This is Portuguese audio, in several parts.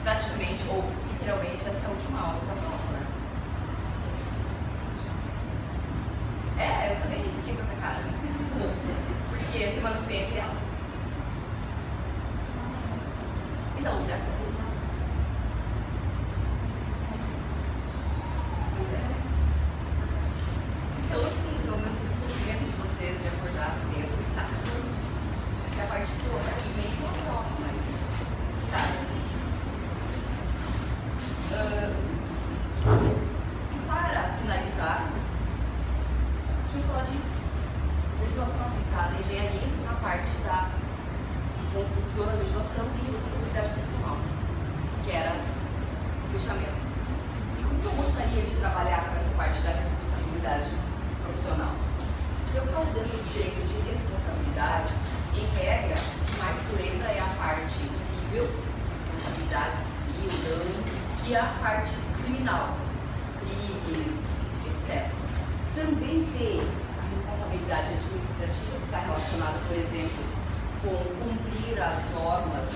praticamente, ou literalmente, essa é a última aula da prova, né? Eu também fiquei com essa cara. Porque semana que vem é feriado. E da outra? Pois é. Então, assim, pelo menos o sofrimento de vocês de acordar cedo está acabando. Essa é a parte que eu meio que não aprovo, mas necessária. E para finalizarmos, deixa eu falar de legislação aplicada à engenharia na parte da como funciona a legislação e responsabilidade profissional, que era o fechamento. E como que eu gostaria de trabalhar com essa parte da responsabilidade profissional? Se eu falo dentro do direito de responsabilidade, em regra, o que mais se lembra é a parte civil, responsabilidade civil, dano, e a parte criminal, crimes, etc. Também tem a responsabilidade administrativa, que está relacionada, por exemplo, com cumprir as normas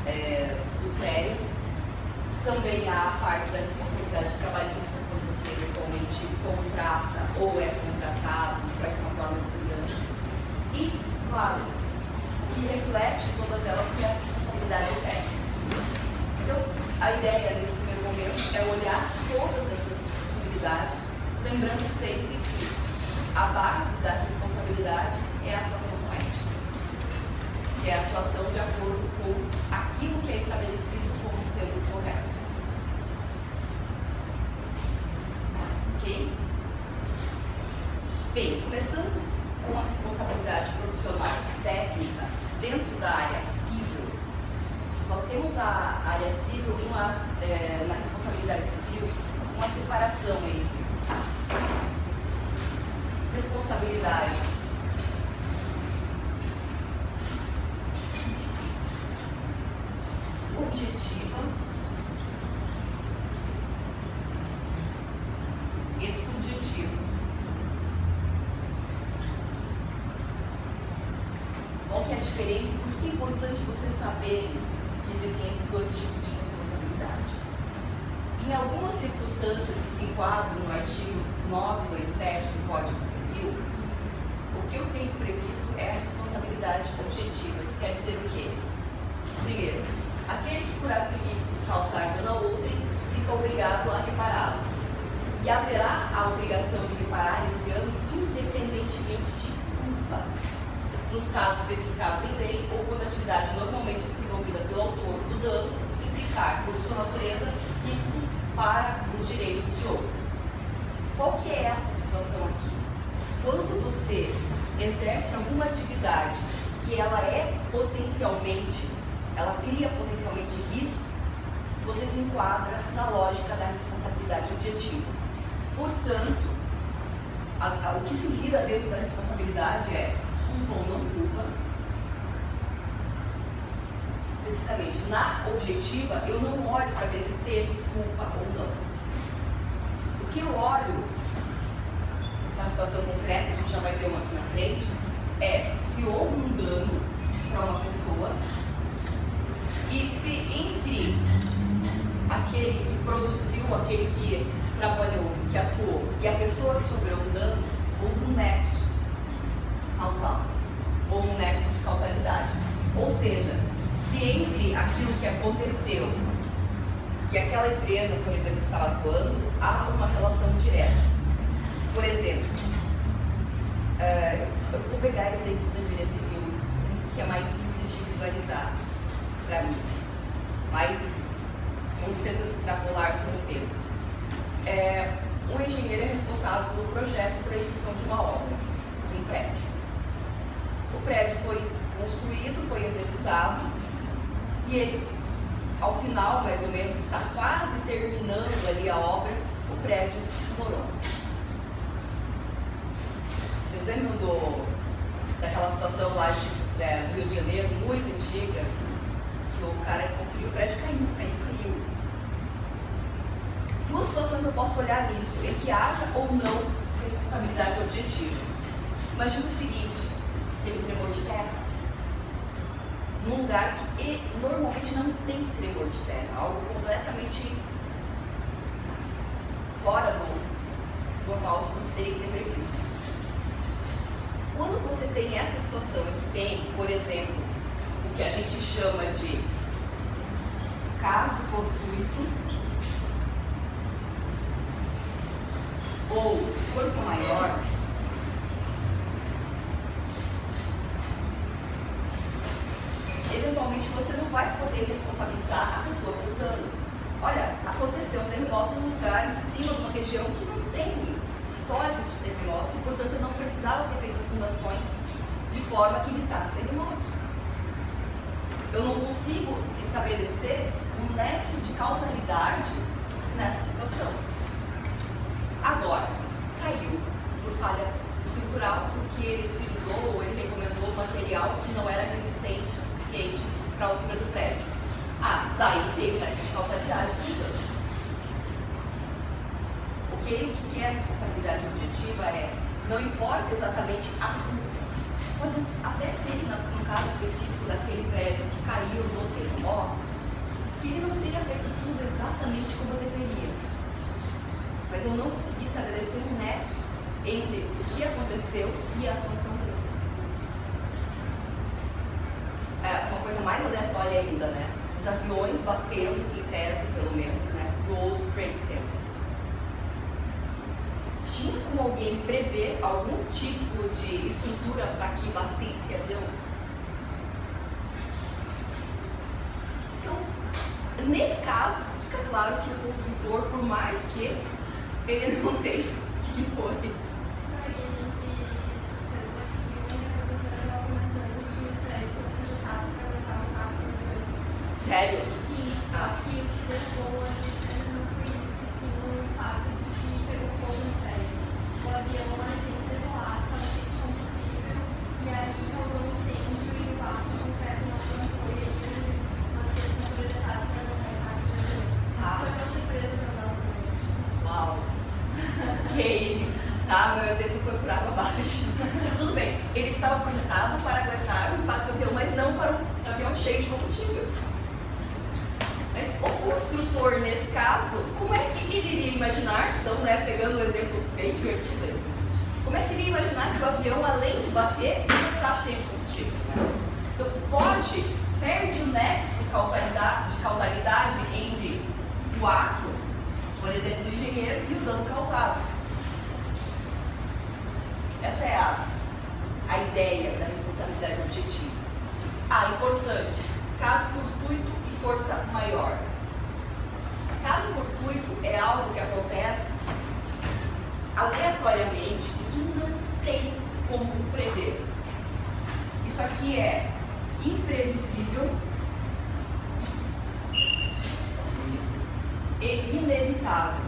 do crédito. Também há a parte da responsabilidade trabalhista, quando você eventualmente contrata ou é contratado, quais são as normas de segurança. E, claro, que reflete todas elas, que é a responsabilidade técnica. Então, a ideia nesse primeiro momento é olhar todas essas responsabilidades, lembrando sempre que a base da responsabilidade é a atuação doméstica, que é a atuação de acordo com aquilo que é estabelecido como sendo correto. Ok? Bem, começando com a responsabilidade profissional técnica dentro da área civil, nós temos na área civil, na responsabilidade civil, uma separação entre responsabilidade objetiva e subjetiva. Qual que é a diferença e por que é importante vocês saberem que existem esses dois tipos de responsabilidade? Em algumas circunstâncias que se enquadram no artigo 927 do Código Civil, o que eu tenho previsto é a responsabilidade objetiva. Isso quer dizer o quê? Primeiro, aquele que por ato ilícito causar dano a outrem fica obrigado a repará-lo. E haverá a obrigação de reparar esse dano independentemente de culpa, nos casos especificados em lei ou quando a atividade normalmente desenvolvida pelo autor do dano implicar, por sua natureza, risco para os direitos de outro. Qual que é essa situação aqui? Quando você exerce alguma atividade que ela cria potencialmente risco, você se enquadra na lógica da responsabilidade objetiva. Portanto, o que se lida dentro da responsabilidade é culpa ou não culpa. Especificamente, na objetiva, eu não olho para ver se teve culpa ou não. O que eu olho na situação concreta, a gente já vai ver uma aqui na frente, é se houve um dano para uma pessoa e se entre aquele que produziu, aquele que trabalhou, que atuou e a pessoa que sofreu o dano, houve um nexo causal ou um nexo de causalidade. Ou seja, se entre aquilo que aconteceu e aquela empresa, por exemplo, que estava atuando, há uma relação direta. Por exemplo, eu vou pegar exemplos de engenharia civil que é mais simples de visualizar para mim, mas vamos tentando extrapolar com o tempo. Um engenheiro é responsável pelo projeto para a execução de uma obra, de um prédio. O prédio foi construído, foi executado e ele, ao final, mais ou menos, está quase terminando ali a obra, o prédio desmorona. Vocês lembram daquela situação lá do Rio de Janeiro, muito antiga, que o cara conseguiu, o prédio caiu. Duas situações eu posso olhar nisso, em que haja ou não responsabilidade objetiva. Imagina o seguinte, teve tremor de terra. num lugar que normalmente não tem tremor de terra, algo completamente fora do normal que você teria que ter previsto. Quando você tem essa situação em que tem, por exemplo, o que a gente chama de caso fortuito ou força maior, eventualmente você não vai poder responsabilizar a pessoa pelo dano. Olha, aconteceu um terremoto num lugar em cima de uma região que não tem histórico de terremotos e, portanto, eu não precisava ter feito as fundações de forma que evitasse o terremoto. Eu não consigo estabelecer um nexo de causalidade nessa situação. Agora, caiu por falha estrutural porque ele utilizou ou ele recomendou material que não era resistente o suficiente para a altura do prédio. Daí tem o nexo de causalidade também. O que é a responsabilidade objetiva é, não importa exatamente a culpa, pode até ser que no caso específico daquele prédio que caiu no terremoto, que ele não tenha feito tudo exatamente como deveria. Mas eu não consegui estabelecer um nexo entre o que aconteceu e a atuação dele. Uma coisa mais aleatória ainda, né? Os aviões batendo, em tese pelo menos, né? No World Trade Center. Tinha como alguém prever algum tipo de estrutura para que batesse avião? Então, nesse caso, fica claro que o construtor, por mais que ele não tenha o que foi. Sério? Sim, só que o que deixou a gente não foi isso, sim, o fato de que pegou fogo no prédio. O avião, a gente levou lá, estava cheio de combustível, e aí causou um incêndio e o vaso do prédio não aguentou, e aí nós temos que projetar essa rápida. Foi uma surpresa para nós também. Uau! Ok, tá, meu exemplo foi por água abaixo. Tudo bem, ele estava projetado para aguentar o impacto do avião, mas não para um avião cheio de combustível. Mas o construtor, nesse caso, como é que ele iria imaginar, então, né, pegando um exemplo bem divertido esse, como é que ele ia imaginar que o avião, além de bater, ia estar cheio de combustível? Então, perde o nexo de causalidade entre o ato, por exemplo, do engenheiro e o dano causado. Essa é a ideia da responsabilidade objetiva. Importante, caso fortuito e força maior. Caso fortuito é algo que acontece aleatoriamente e que não tem como prever. Isso aqui é imprevisível e inevitável.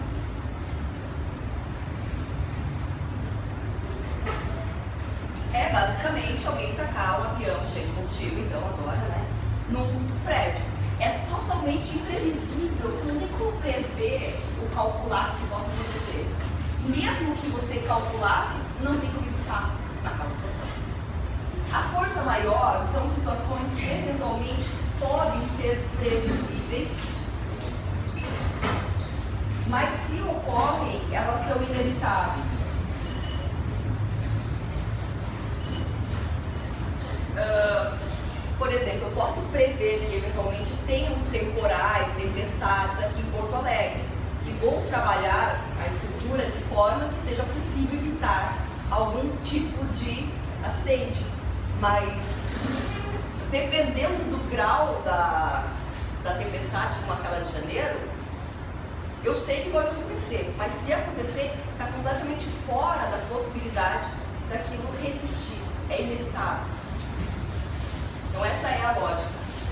É basicamente alguém tacar um avião cheio de combustível, então agora, né, num prédio. É totalmente imprevisível, você não tem como prever ou calcular que isso possa acontecer. Mesmo que você calculasse, não tem como evitar naquela situação. A força maior são situações que eventualmente podem ser previsíveis, mas se ocorrem, elas são inevitáveis. Por exemplo, eu posso prever que eventualmente tenham temporais, tempestades aqui em Porto Alegre e vou trabalhar a estrutura de forma que seja possível evitar algum tipo de acidente. Mas dependendo do grau da tempestade como aquela de janeiro, eu sei que pode acontecer, mas se acontecer, está completamente fora da possibilidade daquilo resistir, é inevitável. Então essa é a lógica.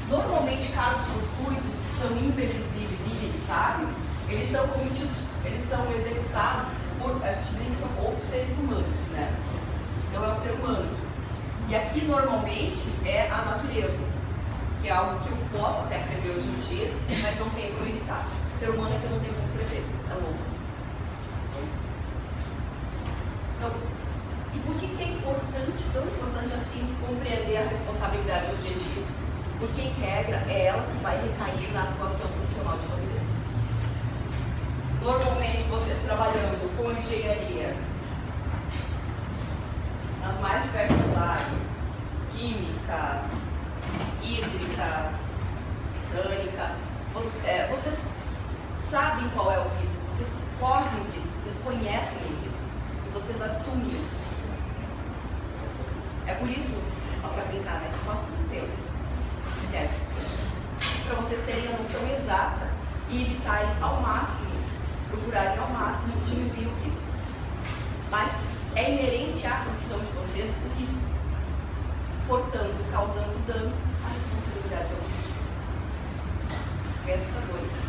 Normalmente casos fortuitos que são imprevisíveis e inevitáveis, eles são cometidos, eles são executados por, a gente brinca, são outros seres humanos, né? Então é o ser humano. E aqui normalmente é a natureza, que é algo que eu posso até prever hoje em dia, mas não tenho como evitar. O ser humano é que eu não tenho como prever, é louco. Então, e por que é importante, tão importante assim, compreender a responsabilidade objetiva? porque em regra é ela que vai recair na atuação profissional de vocês. Normalmente vocês trabalhando com engenharia nas mais diversas áreas, química, hídrica, mecânica, vocês sabem qual é o risco, vocês correm o risco, vocês conhecem o risco e vocês assumem o risco. É por isso, só para brincar, né, que quase tudo tempo, para vocês terem a noção exata e evitarem ao máximo, procurarem ao máximo diminuir o risco. Mas é inerente à profissão de vocês o risco, portanto, causando dano à responsabilidade objetiva. É assustador isso.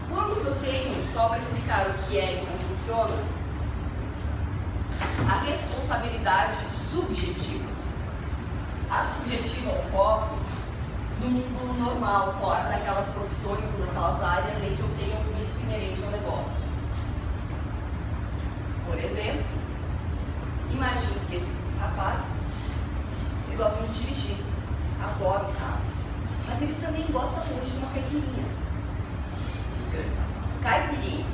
Quando eu tenho, só para explicar o que é e como funciona, a responsabilidade subjetiva. A subjetiva ocorre no mundo normal, fora daquelas profissões, daquelas áreas em que eu tenho um risco inerente ao negócio. Por exemplo, imagine que esse rapaz, ele gosta muito de dirigir, adora o carro, mas ele também gosta muito de uma caipirinha. Caipirinha.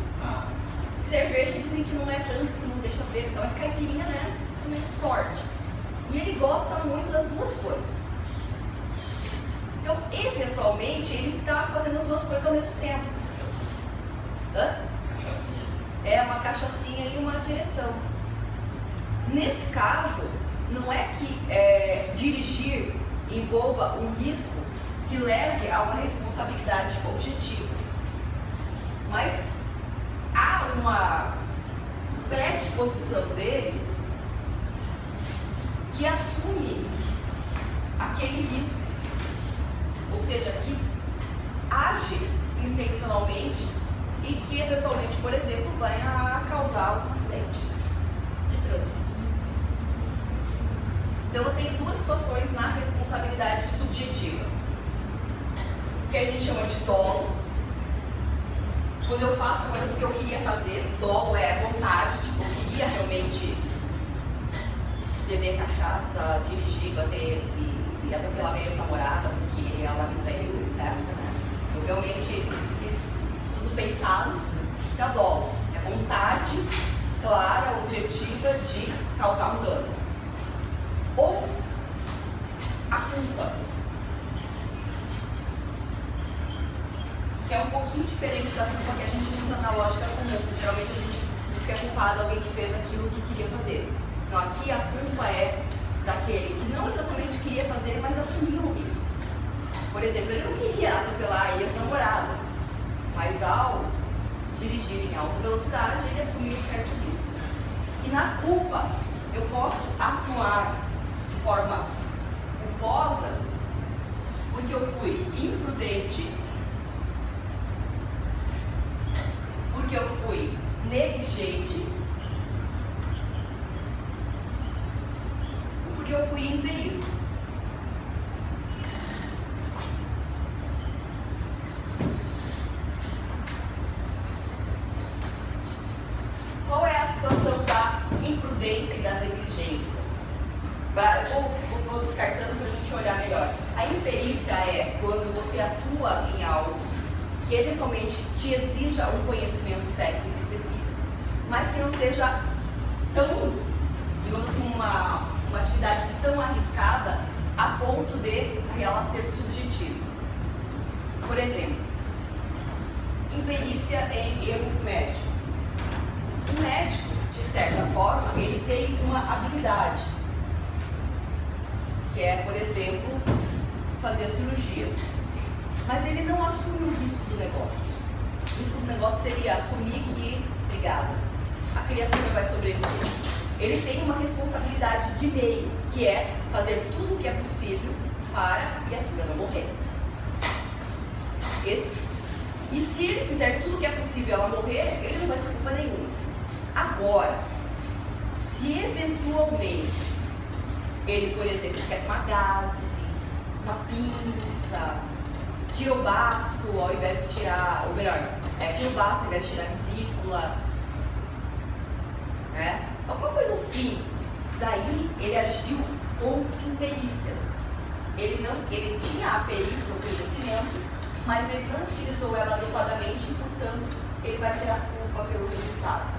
Cerveja dizem que não é tanto, que não deixa bêbado, mas caipirinha, né, é mais forte. E ele gosta muito das duas coisas. Então, eventualmente, ele está fazendo as duas coisas ao mesmo tempo. Hã? É uma cachaçinha e uma direção. Nesse caso, não é que dirigir envolva um risco que leve a uma responsabilidade objetiva, mas há uma predisposição dele que assume aquele risco, ou seja, que age intencionalmente e que eventualmente, por exemplo, vai causar um acidente de trânsito. Então eu tenho duas situações na responsabilidade subjetiva, que a gente chama de dolo. Quando eu faço a coisa porque eu queria fazer, dolo é vontade, tipo, eu queria realmente beber cachaça, dirigir, bater e atropelar minha ex-namorada porque ela me traiu, etc. Né? Eu realmente fiz tudo pensado, que é dolo. É vontade clara, objetiva de causar um dano. Ou a culpa, que é um pouquinho diferente da culpa que a gente usa na lógica comum. Geralmente a gente diz que é culpado alguém que fez aquilo que queria fazer. Então aqui a culpa é daquele que não exatamente queria fazer, mas assumiu o risco. Por exemplo, ele não queria atropelar a ex-namorada, mas ao dirigir em alta velocidade, ele assumiu um certo risco. E na culpa, eu posso atuar de forma culposa porque eu fui imprudente, porque eu fui negligente, porque eu fui impedido. Qual é a situação da imprudência e da negligência? Eu vou descartando para a gente olhar melhor. A imperícia é quando você atua em algo que eventualmente te exija um conhecimento técnico específico, mas que não seja tão, digamos assim, uma atividade tão arriscada a ponto de ela ser subjetiva. Por exemplo, imperícia em erro médico. O médico, de certa forma, ele tem uma habilidade, que é, por exemplo, fazer a cirurgia. Mas ele não assume o risco do negócio. O risco do negócio seria assumir que, obrigada, a criatura vai sobreviver. Ele tem uma responsabilidade de meio, que é fazer tudo o que é possível para a criatura não morrer. E se ele fizer tudo o que é possível ela morrer, ele não vai ter culpa nenhuma. Agora, se eventualmente ele, por exemplo, esquece uma gaze, uma pinça, tira o baço ao invés de tirar, ou melhor, tira o baço ao invés de tirar a vesícula, né? Alguma coisa assim, Daí ele agiu com imperícia. Ele tinha a perícia, o conhecimento, mas ele não utilizou ela adequadamente e, portanto, ele vai ter a culpa pelo resultado.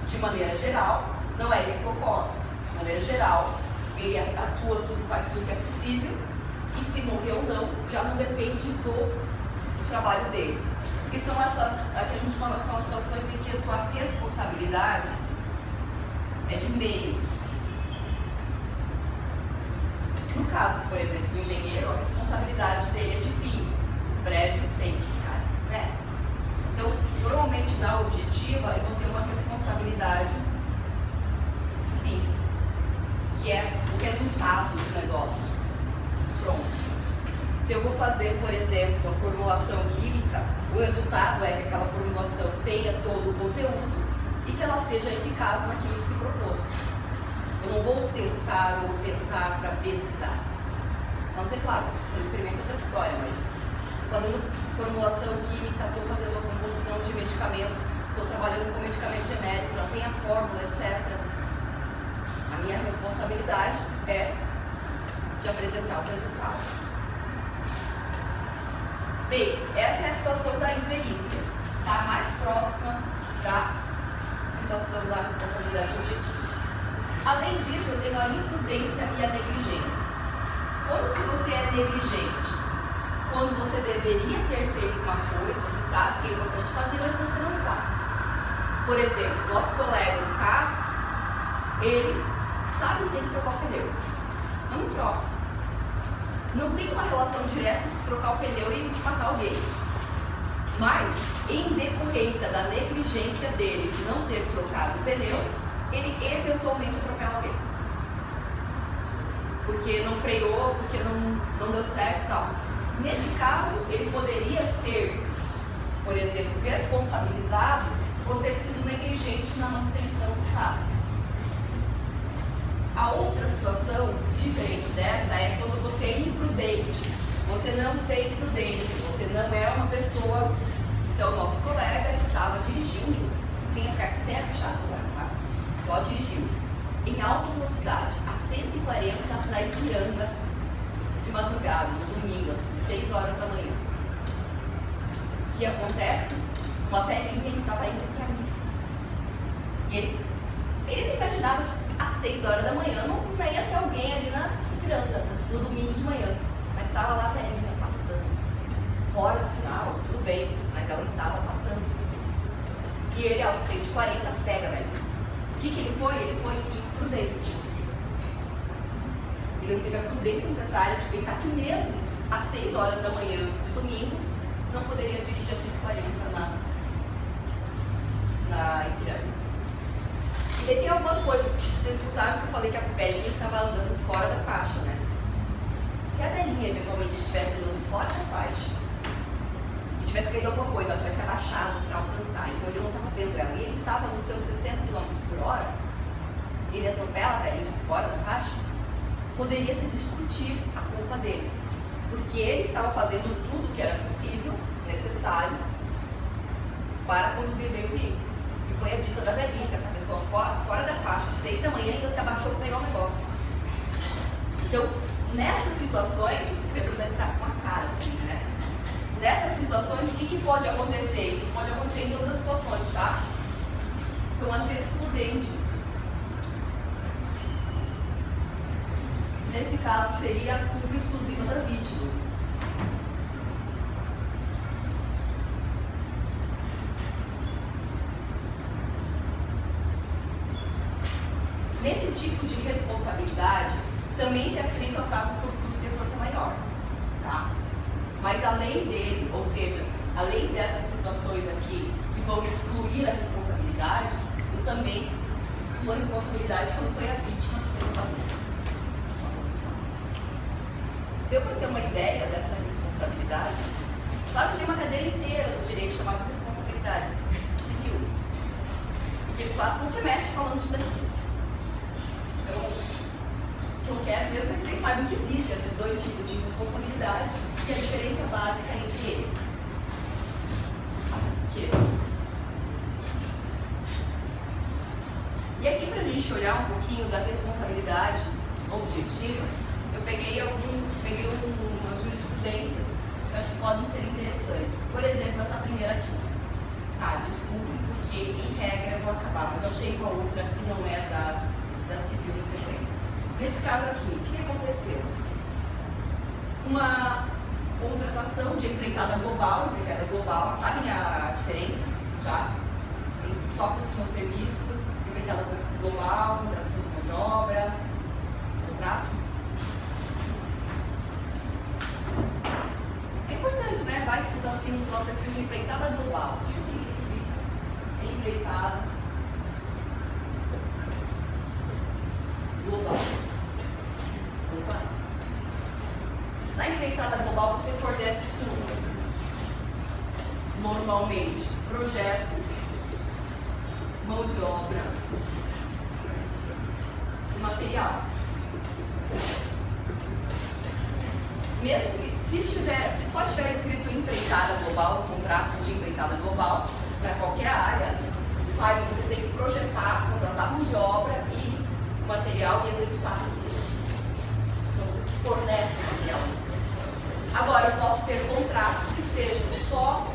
De maneira geral, não é isso que ocorre. De maneira geral, ele atua tudo, faz tudo que é possível, e se morrer ou não, já não depende do trabalho dele. Que são essas, a que a gente fala, são as situações em que a tua responsabilidade é de meio. No caso, por exemplo, do engenheiro, a responsabilidade dele é de fim. O prédio tem que ficar de pé. Então, normalmente na objetiva, eu vou ter uma responsabilidade de fim, que é o resultado do negócio. Pronto. Se eu vou fazer, por exemplo, a formulação química, o resultado é que aquela formulação tenha todo o conteúdo e que ela seja eficaz naquilo que se propôs. Eu não vou testar ou tentar para ver se dá. Não sei, claro, eu experimento outra história, mas estou fazendo formulação química, estou fazendo a composição de medicamentos, estou trabalhando com medicamento genérico, já tem a fórmula, etc. A minha responsabilidade é de apresentar o resultado. Bem, essa é a situação da imperícia, está mais próxima da situação da responsabilidade objetiva. Além disso, eu tenho a imprudência e a negligência. Quando que você é negligente? Quando você deveria ter feito uma coisa, você sabe que é importante fazer, mas você não faz. Por exemplo, nosso colega do carro, ele sabe que tem que trocar o pneu, mas não troca. Não tem uma relação direta de trocar o pneu e matar alguém. Mas, em decorrência da negligência dele de não ter trocado o pneu, ele eventualmente atropela alguém. Porque não freou, porque não deu certo e tal. Nesse caso, ele poderia ser, por exemplo, responsabilizado por ter sido negligente na manutenção do carro. A outra situação, diferente dessa, é quando você é imprudente. Você não tem prudência, você não é uma pessoa... Então, o nosso colega estava dirigindo, sem a cachaça, tá? Só dirigindo, em alta velocidade, a 140 na Ipiranga, de madrugada, no domingo, assim, 6 horas da manhã. O que acontece? Uma velhinha estava indo para a missa. E ele não imaginava que às 6 horas da manhã não ia ter alguém ali na Ipiranga, no domingo de manhã. Mas estava lá a velhinha passando, fora do sinal, tudo bem, mas ela estava passando. E ele, aos 140, pega a velhinha. O que ele foi? Ele foi imprudente. Ele não teve a prudência necessária de pensar que mesmo às 6 horas da manhã de domingo não poderia dirigir a 140 na Ipiranga. E daí tem algumas coisas que vocês escutaram que eu falei que a velhinha estava andando fora da faixa, né? Se a velhinha eventualmente estivesse andando fora da faixa e tivesse caído alguma coisa, ela tivesse abaixado para alcançar, então ele não estava vendo ela, e ele estava nos seus 60 km por hora, ele atropela a velhinha fora da faixa, poderia se discutir a culpa dele, porque ele estava fazendo tudo que era possível, necessário, para conduzir bem o veículo. E foi a dica da velhinha, que a pessoa fora da faixa, 6 da manhã, ainda se abaixou para pegar o negócio. Então, nessas situações, o Pedro deve estar com a cara assim, né? Nessas situações, o que pode acontecer? Isso pode acontecer em todas as situações, tá? São as excludentes. Nesse caso, seria a culpa exclusiva da vítima. Nesse tipo de responsabilidade, também se aplica ao caso fortuito de força maior, tá? Mas além dele, ou seja, além dessas situações aqui que vão excluir a responsabilidade, eu também excluo a responsabilidade quando foi a vítima que fez a bagunça. Deu para ter uma ideia dessa responsabilidade? Claro que tem uma cadeira inteira no direito chamada responsabilidade civil, e que eles passam um semestre falando isso daqui. Então, o que eu quero mesmo é que vocês saibam que existem esses dois tipos de responsabilidade e a diferença básica entre eles. E aqui, para a gente gente olhar um pouquinho da responsabilidade objetiva, eu peguei umas jurisprudências que eu acho que podem ser interessantes. Por exemplo, essa primeira aqui. Tá, desculpe, porque em regra eu vou acabar, mas eu achei uma outra que não é da civil na sequência. Nesse caso aqui, o que aconteceu? Uma contratação de empreitada global, sabem a diferença? Já? Só prestação de serviço, empreitada global, contratação de mão de obra, contrato. É importante, né? Vai que vocês assinam o troço escrito empreitada global. O que significa? Empreitada global. Opa. Na empreitada global você fornece tudo. Normalmente, projeto, mão de obra e material. Mesmo que se só estiver escrito empreitada global, contrato de empreitada global, para qualquer área, saibam que vocês têm que projetar, contratar mão de obra e material e executar. São vocês que fornecem material. Agora, eu posso ter contratos que sejam só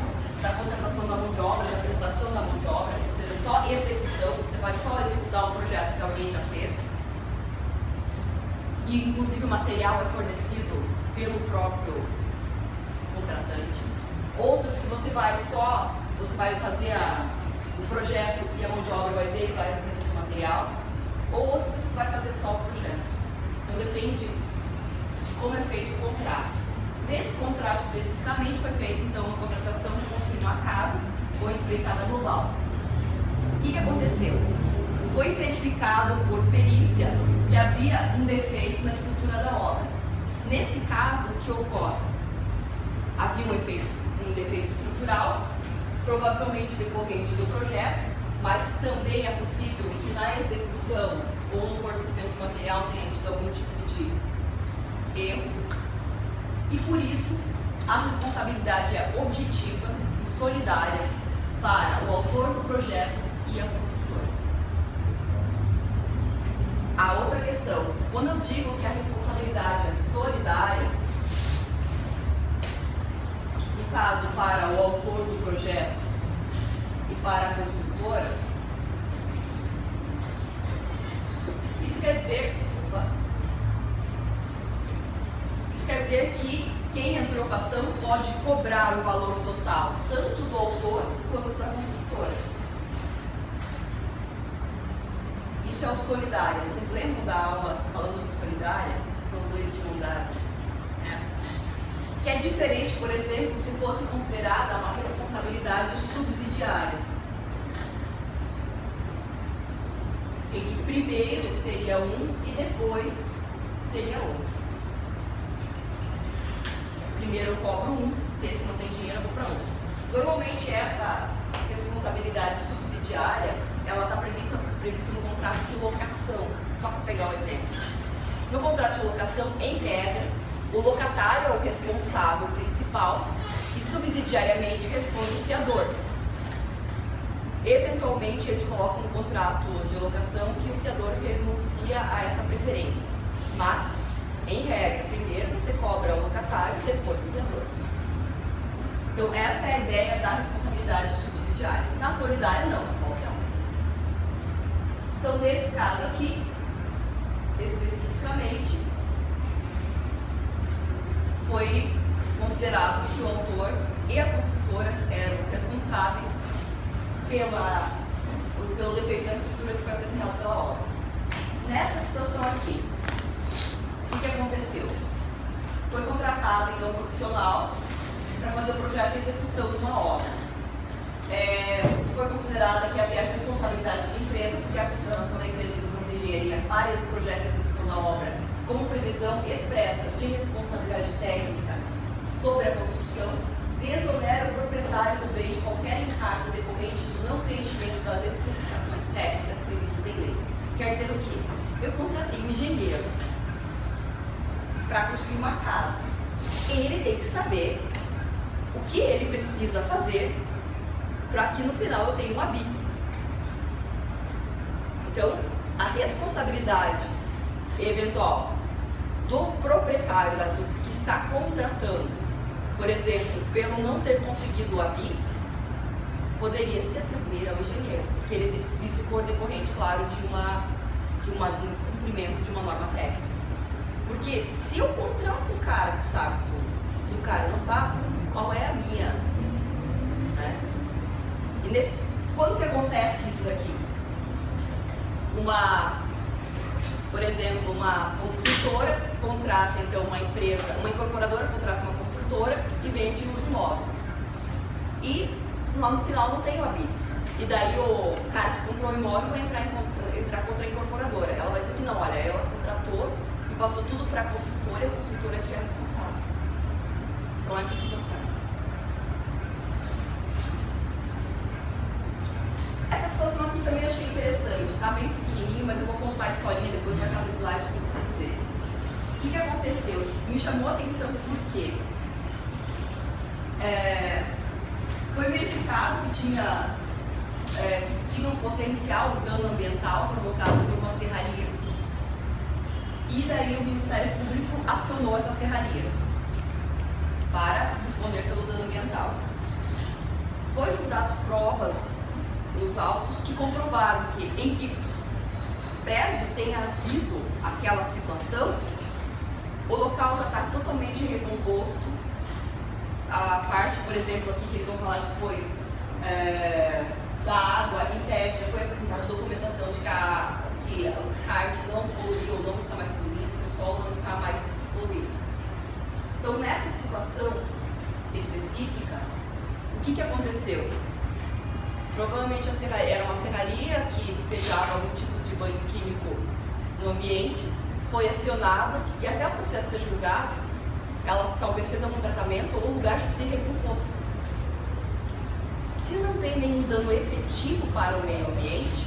da contratação da mão de obra, da prestação da mão de obra, ou seja, só execução, você vai só executar um projeto que alguém já fez. E, inclusive, o material é fornecido pelo próprio contratante. Outros que você vai fazer o projeto e a mão de obra vai fornecer o material. Ou outros que você vai fazer só o projeto. Então, depende de como é feito o contrato. Nesse contrato especificamente foi feita então a contratação de construir uma casa ou empreitada global. O que aconteceu? Foi verificado por perícia que havia um defeito na estrutura da obra. Nesse caso, o que ocorre? Havia um defeito estrutural, provavelmente decorrente do projeto, mas também é possível que na execução ou no fornecimento do material tenha tido algum tipo de erro. E por isso, a responsabilidade é objetiva e solidária para o autor do projeto e a construtora. A outra questão, quando eu digo que a responsabilidade é solidária, no caso para o autor do projeto e para a construtora, isso quer dizer que quem entrou com a ação pode cobrar o valor total, tanto do autor quanto da construtora. Isso é o solidário. Vocês lembram da aula falando de solidária? São os dois de mão dadas. Que é diferente, por exemplo, se fosse considerada uma responsabilidade subsidiária. Em que primeiro seria um e depois seria outro. Primeiro eu cobro um, se esse não tem dinheiro eu vou para outro. Normalmente essa responsabilidade subsidiária, ela está prevista no contrato de locação, só para pegar um exemplo. No contrato de locação, em regra, o locatário é o responsável principal e subsidiariamente responde o fiador. Eventualmente eles colocam no contrato de locação que o fiador renuncia a essa preferência, mas em regra, primeiro você cobra o locatário e depois o fiador. Então essa é a ideia da responsabilidade subsidiária. Na solidária não, qualquer um. Então nesse caso aqui, especificamente, foi considerado que o autor e a construtora eram responsáveis pelo defeito da estrutura que foi apresentado pela obra. Nessa situação aqui, o que aconteceu? Foi contratado então um profissional para fazer o projeto e execução de uma obra. Foi considerada que havia a responsabilidade da empresa, porque a contratação da empresa de engenharia para o projeto e execução da obra, como previsão expressa de responsabilidade técnica sobre a construção, desonera o proprietário do bem de qualquer encargo decorrente do não preenchimento das especificações técnicas previstas em lei. Quer dizer o quê? Eu contratei um engenheiro para construir uma casa. Ele tem que saber o que ele precisa fazer para que no final eu tenha uma BITS. Então, a responsabilidade eventual do proprietário, do que está contratando, por exemplo, pelo não ter conseguido o ABITS, poderia se atribuir ao engenheiro, porque ele, se isso for decorrente, claro, de um descumprimento de uma norma técnica. Porque se eu contrato um cara que sabe tudo e o cara não faz, qual é a minha? Né? E quando que acontece isso daqui? Por exemplo, uma construtora contrata então uma empresa, uma incorporadora contrata uma construtora e vende os imóveis. E lá no final não tem o ABITS. E daí o cara que comprou o imóvel vai entrar contra a incorporadora. Ela vai dizer que não, olha, ela contratou e passou tudo para a construtora e a construtora que é responsável. São essas situações. Essa situação aqui também eu achei interessante, tá bem pequenininho, mas eu vou contar a historinha depois, vai estar no slide para vocês verem. O que aconteceu? Me chamou a atenção porque foi verificado que tinha um potencial de dano ambiental provocado por uma serraria. E daí o Ministério Público acionou essa serraria para responder pelo dano ambiental. Foi juntadas provas nos autos que comprovaram que, em que pese tenha havido aquela situação, o local já está totalmente recomposto. A parte, por exemplo, aqui que eles vão falar depois, da água, em teste, já foi apresentada documentação de que o descarte não poluiu, não está mais poluído, o solo não está mais poluído. Então, nessa situação específica, o que aconteceu? Provavelmente era uma serraria que despejava algum tipo de banho químico no ambiente, foi acionada e até o processo ser julgado, ela talvez fez algum tratamento ou lugar de se recompôs. Se não tem nenhum dano efetivo para o meio ambiente,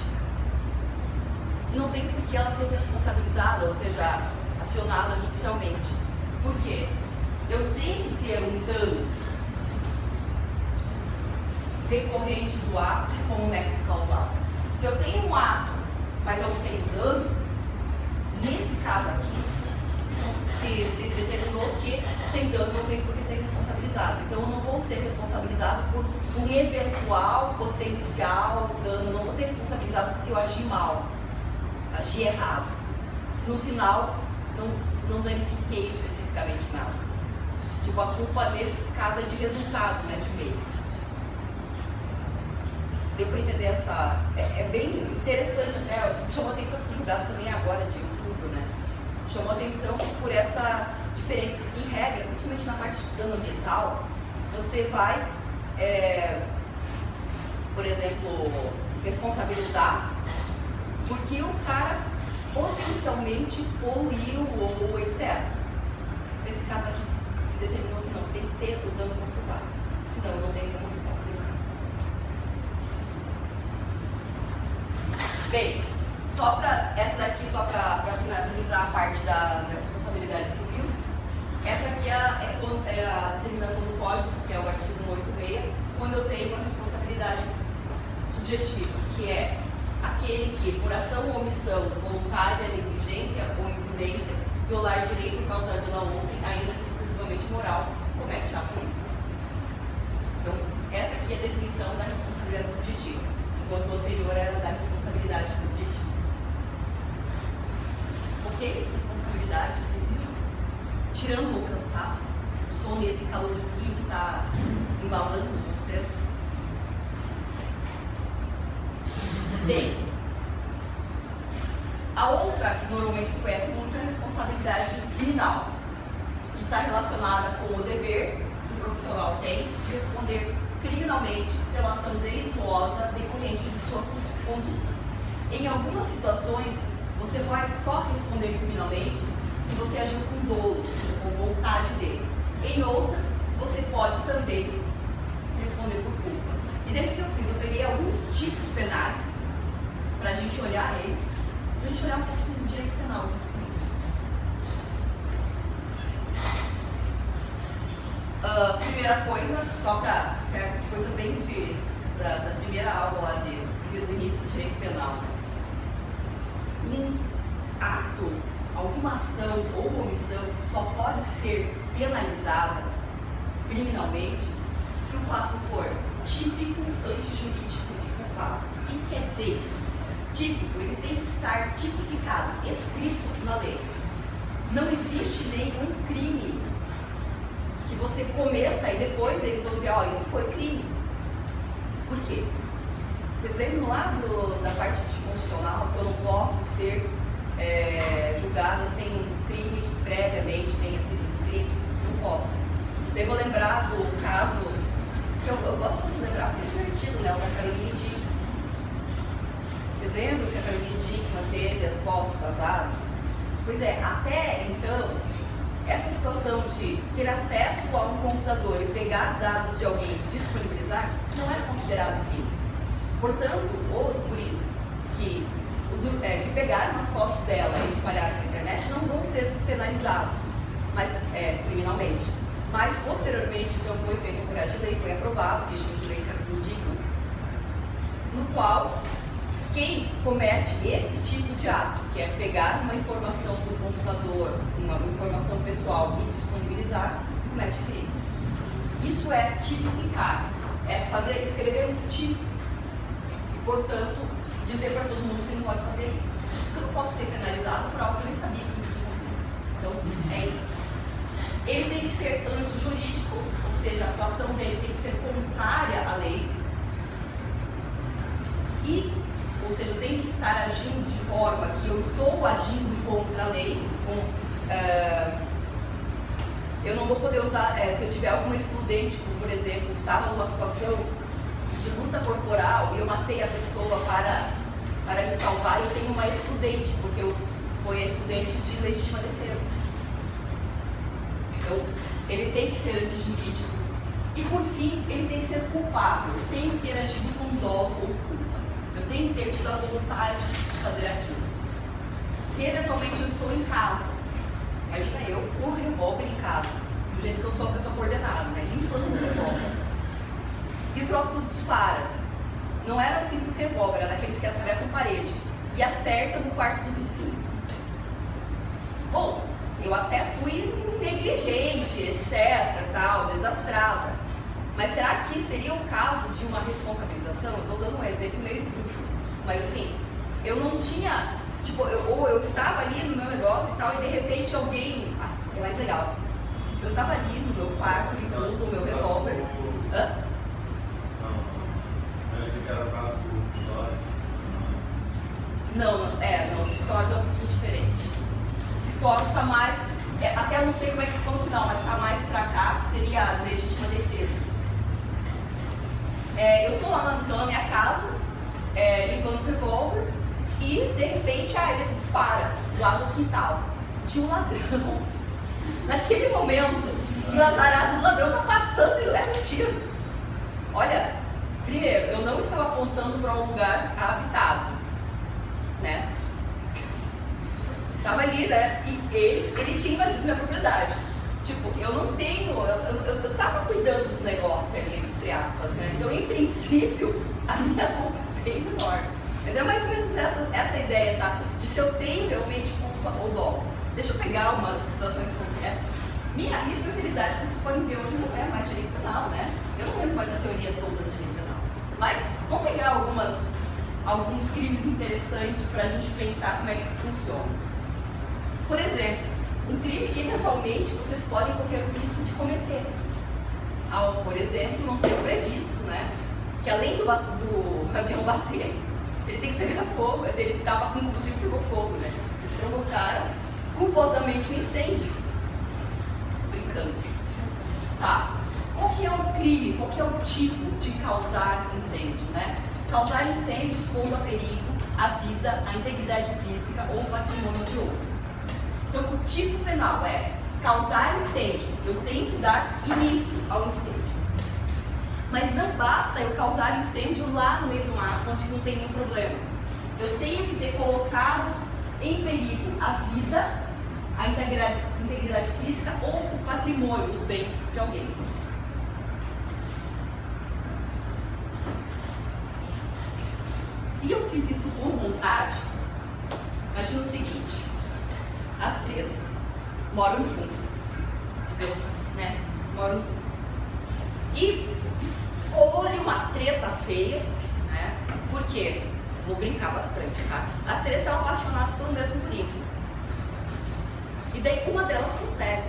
não tem por que ela ser responsabilizada, ou seja, acionada judicialmente. Por quê? Eu tenho que ter um dano decorrente do ato como nexo causal. Se eu tenho um ato, mas eu não tenho dano, nesse caso aqui, se determinou que sem dano não tem por que ser responsabilizado. Então eu não vou ser responsabilizado por um eventual potencial dano, eu não vou ser responsabilizado porque eu agi mal, agi errado. Se no final não danifiquei especificamente nada. Tipo, a culpa nesse caso é de resultado, né, de meio. Deu para entender essa... É bem interessante até, chamou atenção para o julgado também agora de outubro, né? Chamou atenção por essa diferença, porque em regra, principalmente na parte de dano ambiental, você vai, por exemplo, responsabilizar porque o cara potencialmente poluiu ou etc. Nesse caso aqui se determinou que não, tem que ter o dano comprovado, senão eu não tenho como responsabilizar. Bem, essa daqui só para finalizar a parte da responsabilidade civil. Essa aqui é a determinação do código, que é o artigo 186, quando eu tenho uma responsabilidade subjetiva, que é aquele que, por ação ou omissão, voluntária, negligência ou imprudência, violar direito ou causar dano a outrem, ainda que exclusivamente moral, comete ato ilícito. Então, essa aqui é a definição da responsabilidade subjetiva, enquanto o anterior era da responsabilidade objetiva. Ok? Responsabilidade civil. Tirando o cansaço, o sono e esse calorzinho que está embalando vocês. Bem, a outra que normalmente se conhece muito é a responsabilidade criminal, que está relacionada com o dever que o profissional tem de responder criminalmente pela ação delituosa decorrente de sua conduta. Em algumas situações, você vai só responder criminalmente se você agiu com dolo, com vontade dele. Em outras, você pode também responder por culpa. E daí o que eu fiz? Eu peguei alguns tipos penais para a gente olhar eles, para a gente olhar um pouquinho do direito penal junto com isso. Primeira coisa, só para ser coisa bem da primeira aula lá do início do direito penal. um ato, alguma ação ou omissão só pode ser penalizada criminalmente se o fato for típico, antijurídico e culpável. O que quer dizer isso? Típico, ele tem que estar tipificado, escrito na lei. Não existe nenhum crime que você cometa e depois eles vão dizer, ó, isso foi crime. Por quê? Vocês lembram lá da parte de constitucional que eu não posso ser julgada sem um crime que previamente tenha sido descrito? Não posso. Devo lembrar do caso, que eu gosto de lembrar porque é divertido, né? O da Caroline Dickmann. Vocês lembram que a Caroline Dickmann teve as fotos vazadas? Pois é, até então, essa situação de ter acesso a um computador e pegar dados de alguém e disponibilizar não era considerado crime. Portanto, os juízes que pegaram as fotos dela e espalharam na internet não vão ser penalizados, mas criminalmente. Mas posteriormente, então, foi feito um projeto de lei, foi aprovado, que chama de lei Caroline Dickmann, no qual quem comete esse tipo de ato, que é pegar uma informação do computador, uma informação pessoal e disponibilizar, comete crime. Isso é tipificar, escrever um tipo e, portanto, dizer para todo mundo que não pode fazer isso. Eu não posso ser penalizado por algo que eu nem sabia que eu podia fazer. Então, é isso. Ele tem que ser antijurídico, ou seja, a atuação dele tem que ser contrária à lei. Ou seja, eu tenho que estar agindo de forma que eu estou agindo contra a lei. Eu não vou poder usar, se eu tiver alguma excludente, como por exemplo, estava numa situação de luta corporal e eu matei a pessoa para me salvar, eu tenho uma excludente, porque foi a excludente de legítima defesa. Então, ele tem que ser antijurídico. E por fim, ele tem que ser culpável, eu tenho que ter agido com dolo ou culpa. Eu tenho que ter tido a vontade de fazer aquilo. Se eventualmente eu estou em casa, imagina eu com um revólver em casa, do jeito que eu sou uma pessoa coordenada, né? Limpando o revólver. E o troço dispara. Não era um simples revólver, era daqueles que atravessam parede e acerta no quarto do vizinho. Bom, eu até fui negligente, etc, tal, desastrada. Mas será que seria o caso de uma responsabilização? Eu estou usando um exemplo meio esdrúxulo, mas assim, eu não tinha, eu estava ali no meu negócio e tal, e de repente alguém, é mais legal assim, eu estava ali no meu quarto, limpando o meu revólver. Hã? Não, esse era o caso do Pistório? Não, Pistório é um pouquinho diferente. Pistório está mais, até eu não sei como é que ficou no final, mas está mais pra cá, que seria a legítima defesa. Eu estou lá na minha casa, limpando o revólver, e de repente ele dispara lá no quintal. Tinha um ladrão. Naquele momento, e o azarado do ladrão está passando e leva um tiro. Olha, primeiro, eu não estava apontando para um lugar habitado, né? Estava ali, né? E ele tinha invadido minha propriedade. Eu não tenho, eu tava cuidando do negócio ali, entre aspas, né? Então, em princípio, a minha culpa é bem menor. Mas é mais ou menos essa ideia, tá? De se eu tenho realmente culpa ou dolo. Deixa eu pegar umas situações como essa. Minha especialidade, como vocês podem ver hoje, não é mais direito penal, né? Eu não lembro mais a teoria toda do direito penal. Mas vamos pegar alguns crimes interessantes para a gente pensar como é que isso funciona. Por exemplo, um crime que eventualmente vocês podem correr o risco de cometer. Ao, por exemplo, não ter previsto, né? Que além do avião bater, ele tem que pegar fogo. Ele estava com combustível e pegou fogo, né? Eles provocaram culposamente um incêndio. Brincando. Tá. Qual que é o crime? Qual que é o tipo de causar incêndio, né? Causar incêndio expondo a perigo a vida, a integridade física ou o patrimônio de outro. Então, o tipo penal é causar incêndio. Eu tenho que dar início ao incêndio. Mas não basta eu causar incêndio lá no meio do mar, onde não tem nenhum problema. Eu tenho que ter colocado em perigo a vida, a integridade física ou o patrimônio, os bens de alguém. Se eu fiz isso por vontade, Imagina o seguinte, as três moram juntas, digamos assim, né? Moram juntas. E rolou ali uma treta feia, né? Por quê? Vou brincar bastante, tá? As três estavam apaixonadas pelo mesmo guri. E daí uma delas consegue.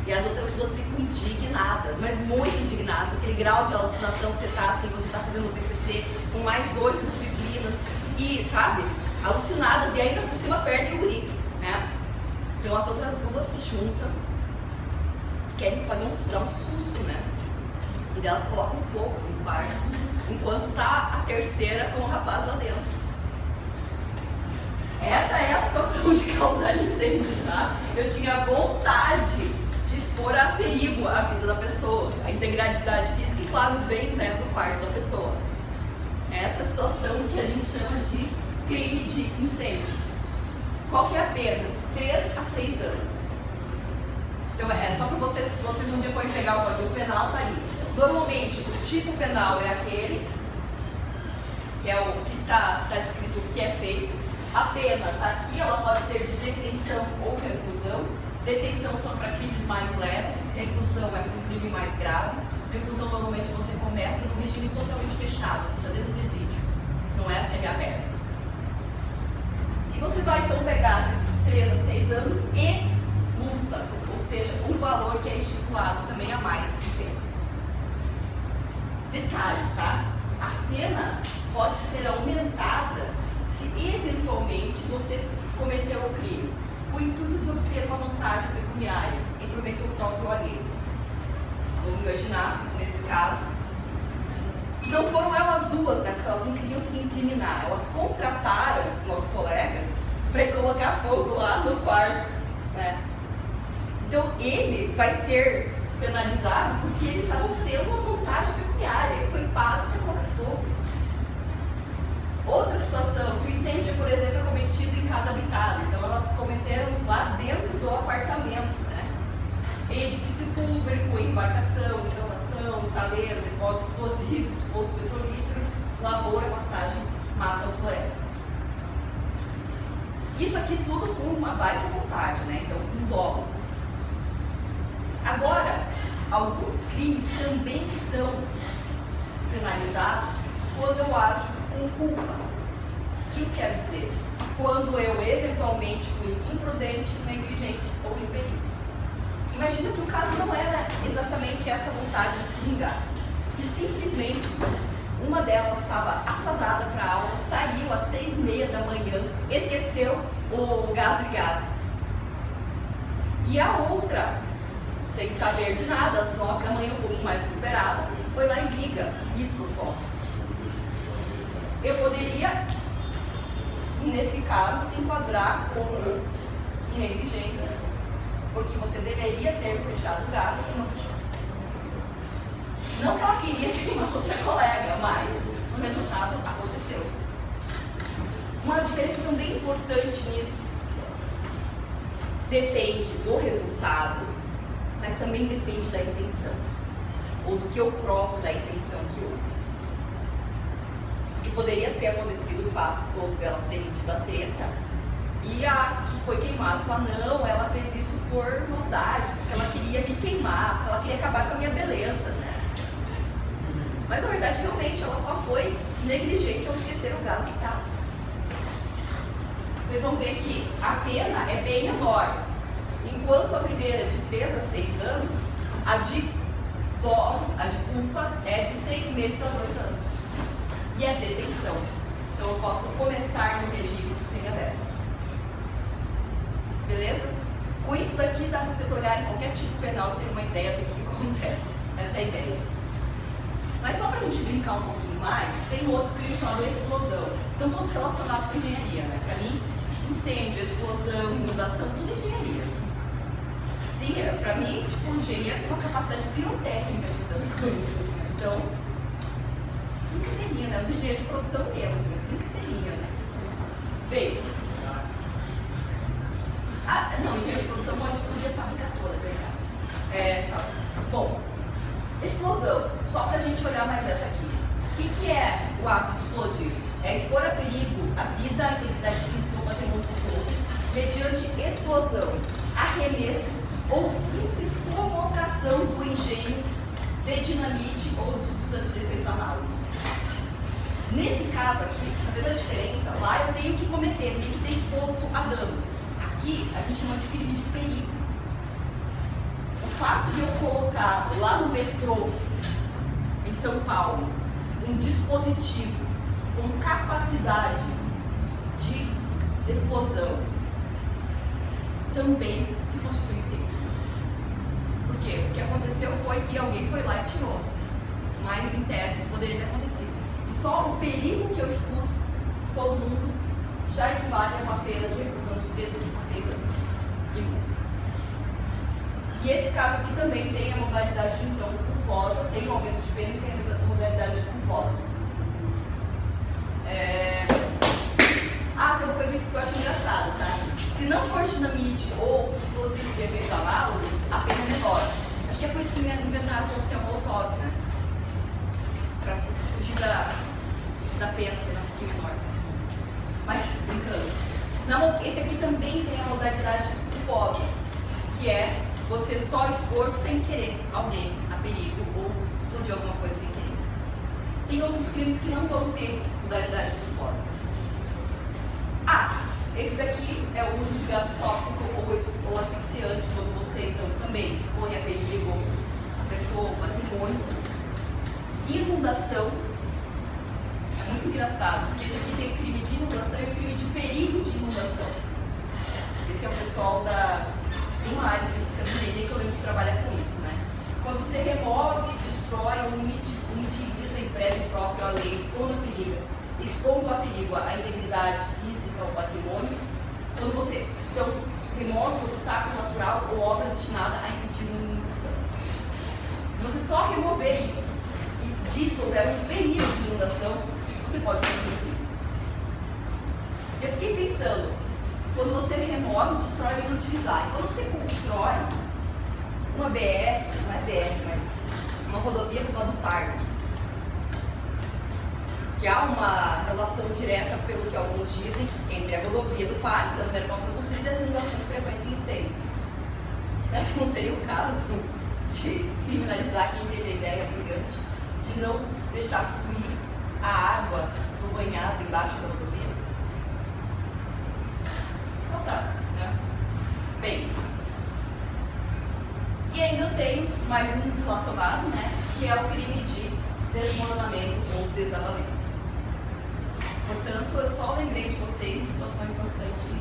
E as outras duas ficam indignadas, mas muito indignadas. Aquele grau de alucinação que você tá assim, você tá fazendo o TCC com mais 8 disciplinas. E, sabe, alucinadas. E ainda por cima perdem o guri, né? Então as outras duas se juntam. Querem fazer dar um susto, né? E delas colocam fogo no quarto, enquanto tá a terceira com o rapaz lá dentro. Essa é a situação de causar incêndio, tá? Eu tinha vontade de expor a perigo a vida da pessoa, a integridade física e, claro, os bens, né, do quarto da pessoa. Essa é a situação que a gente chama de crime de incêndio. Qual que é a pena? 3 a 6 anos. Então é só para vocês, se vocês um dia forem pegar o Código Penal, tá ali. Normalmente o tipo penal é aquele, que é o que está descrito o que é feito. A pena está aqui, ela pode ser de detenção ou reclusão. Detenção são para crimes mais leves, reclusão é para um crime mais grave. Reclusão normalmente você começa num regime totalmente fechado, ou seja, dentro do presídio, não é semi-aberto. E você vai então pegar de 3 a 6 anos e multa, ou seja, um valor que é estipulado também a mais de pena. Detalhe, tá? A pena pode ser aumentada se eventualmente você cometeu o crime com o intuito de obter uma vantagem pecuniária em proveito próprio ou alheio. Vamos imaginar, nesse caso, que não foram elas duas, né? Porque elas não queriam se incriminar. Elas contrataram o nosso colega para colocar fogo lá no quarto, né? Então ele vai ser penalizado porque eles estavam tendo uma vantagem pecuniária. Ele foi pago para colocar fogo. Outra situação, se o incêndio, por exemplo, é cometido em casa habitada, então elas cometeram lá dentro do apartamento, né? Em edifício público, em embarcação, instalação, saleiro, depósito explosivos, poço petrolífero, lavoura, pastagem, mata ou floresta. Isso aqui tudo com uma baita vontade, né? Então, com dolo. Agora, alguns crimes também são penalizados quando eu ajo com culpa. O que eu quero dizer? Quando eu eventualmente fui imprudente, negligente ou impedido. Imagina que o caso não era exatamente essa vontade de se vingar, que simplesmente uma delas estava atrasada para a aula, saiu às 6h30 da manhã, esqueceu o gás ligado. E a outra, sem saber de nada, às 9 da manhã, um pouco mais superada, foi lá e liga, risco fósforo. Eu poderia, nesse caso, enquadrar como negligência, porque você deveria ter fechado o gás e não fechou. Não que ela queria queimar outra colega, mas o resultado aconteceu. Uma diferença também importante nisso, depende do resultado, mas também depende da intenção, ou do que eu provo da intenção que houve. Que poderia ter acontecido o fato todo delas terem tido a treta e a que foi queimada falar, não, ela fez isso por maldade, porque ela queria me queimar, porque ela queria acabar com a minha beleza, né? Mas na verdade, realmente, ela só foi negligente ao esquecer o gás ligado. Vocês vão ver que a pena é bem menor. Enquanto a primeira é de 3 a 6 anos, a de dolo, a de culpa, é de 6 meses a 2 anos. E a detenção. Então eu posso começar no regime de semiaberto. Beleza? Com isso daqui dá para vocês olharem qualquer tipo penal e terem uma ideia do que acontece. Essa é a ideia. Mas só para a gente brincar um pouquinho mais, tem outro crime chamado explosão. Estão todos relacionados com engenharia, né? Para mim, incêndio, explosão, inundação, tudo é engenharia. Sim, para mim, tipo, engenharia tem uma capacidade pirotécnica de fazer as coisas, né? Então, brincadeirinha, né? Os engenheiros de produção mesmo, mas brincadeirinha, né? Bem, não, engenheiro de produção pode explodir a fábrica toda, é verdade. Tá. Bom, explosão, só pra gente olhar mais essa aqui. O que é o ato de explodir? É expor a perigo a vida, a integridade física ou patrimônio mediante explosão, arremesso ou simples colocação do engenho de dinamite ou de substância de efeitos análogos. Nesse caso aqui, tá vendo a diferença? Lá eu tenho que cometer, tenho que ter exposto a dano. Aqui a gente chama de crime de perigo. O fato de eu colocar lá no metrô, em São Paulo, um dispositivo com capacidade de explosão também se constitui crime. Por quê? O que aconteceu foi que alguém foi lá e tirou. Mas em tese isso poderia ter acontecido. E só o perigo que eu expus todo mundo já equivale a uma pena de reclusão de 3 a 6 anos e multa. E esse caso aqui também tem a modalidade então culposa, tem o aumento de pena e tem a modalidade culposa. Tem uma coisa que eu acho engraçada, tá? Se não for dinamite ou explosivo de efeitos análogos, a pena é menor. Acho que é por isso que inventaram o coquetel Molotov, né? Pra você fugir da pena um pouquinho menor. Mas, brincando. Esse aqui também tem a modalidade culposa, que é você só expor sem querer alguém a perigo ou explodir alguma coisa sem querer. Tem outros crimes que não vão ter modalidade culposa. Esse daqui é o uso de gás tóxico ou asfixiante, quando você então também expõe a perigo a pessoa, o patrimônio. Inundação é muito engraçado, porque esse aqui tem o crime de inundação e o crime de perigo de inundação. Esse é o pessoal tem uma área específica de engenharia que eu lembro que trabalha com isso, né? Quando você remove, destrói ou utiliza em prédio próprio a lei, expondo a perigo a integridade física, o patrimônio, quando você então remove o obstáculo natural ou obra destinada a impedir uma inundação. Se você só remover isso e disso houver um perigo de inundação, você pode cometer crime. Eu fiquei pensando, quando você remove, destrói e inutilizar. E quando você constrói uma BR, não é BR, mas uma rodovia como a do Parque, que há uma relação direta, pelo que alguns dizem, entre a rodovia do Parque, da maneira como foi construída, e as inundações frequentes em esteio. Será que não seria o caso de criminalizar quem teve a ideia brilhante de não deixar fluir a água no banhado embaixo da rodovia? Só pra, né? Bem, e ainda eu tenho mais um relacionado, né? Que é o crime de desmoronamento ou desabamento. Portanto, eu só lembrei de vocês em situações bastante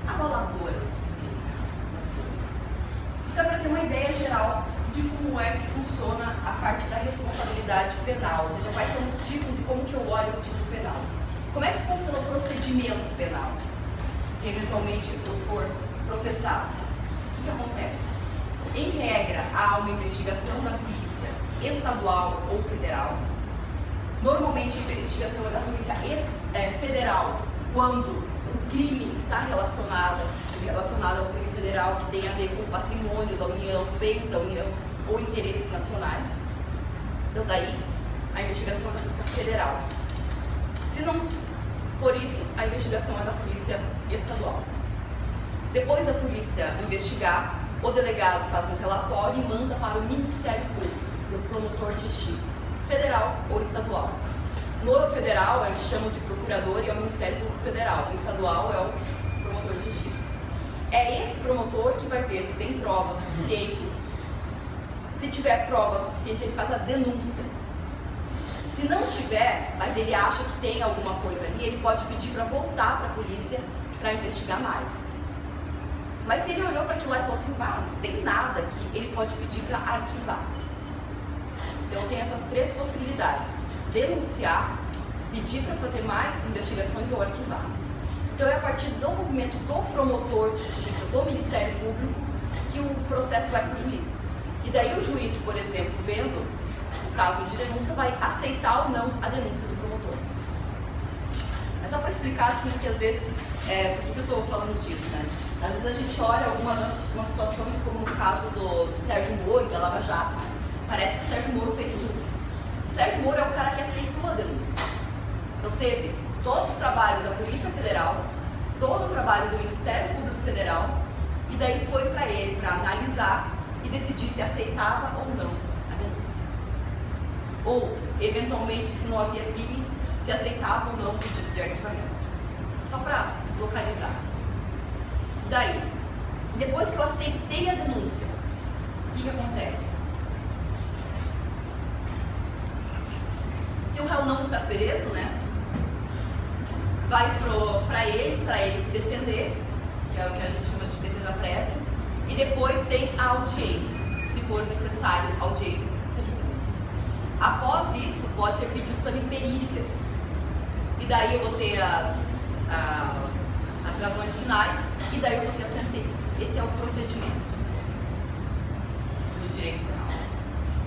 abaladoras, assim, nas coisas. Isso é para ter uma ideia geral de como é que funciona a parte da responsabilidade penal, ou seja, quais são os tipos e como que eu olho o tipo penal. Como é que funciona o procedimento penal? Se eventualmente eu for processado, o que acontece? Em regra, há uma investigação da polícia estadual ou federal. Normalmente a investigação é da polícia federal quando o crime está relacionado ao crime federal que tem a ver com o patrimônio da União, bens da União ou interesses nacionais. Então daí a investigação é da polícia federal. Se não for isso, a investigação é da polícia estadual. Depois da polícia investigar, o delegado faz um relatório e manda para o Ministério Público, para o promotor de justiça, federal ou estadual. No federal, eles chamam de procurador e é o Ministério Público Federal. No estadual, é o promotor de justiça. É esse promotor que vai ver se tem provas suficientes. Se tiver provas suficientes, ele faz a denúncia. Se não tiver, mas ele acha que tem alguma coisa ali, ele pode pedir para voltar para a polícia para investigar mais. Mas se ele olhou para aquilo lá e falou assim, não tem nada aqui, ele pode pedir para arquivar. Então tem essas 3 possibilidades: denunciar, pedir para fazer mais investigações ou arquivar. Então é a partir do movimento do promotor de justiça, do Ministério Público, que o processo vai para o juiz. E daí o juiz, por exemplo, vendo o caso de denúncia, vai aceitar ou não a denúncia do promotor. É só para explicar assim que às vezes, por que eu estou falando disso, né? Às vezes a gente olha algumas situações, como no caso do Sérgio Moro, da Lava Jato, né? Parece que o Sérgio Moro fez tudo. O Sérgio Moro é o cara que aceitou a denúncia. Então teve todo o trabalho da Polícia Federal, todo o trabalho do Ministério Público Federal, e daí foi para ele para analisar e decidir se aceitava ou não a denúncia. Ou, eventualmente, se não havia crime, se aceitava ou não o pedido de arquivamento. Só para localizar. Daí, depois que eu aceitei a denúncia, o que acontece? Se o réu não está preso, né, vai para ele se defender, que é o que a gente chama de defesa prévia, e depois tem a audiência, se for necessário, audiência com testemunhas. Após isso, pode ser pedido também perícias, e daí eu vou ter as razões finais, e daí eu vou ter a sentença. Esse é o procedimento do direito penal.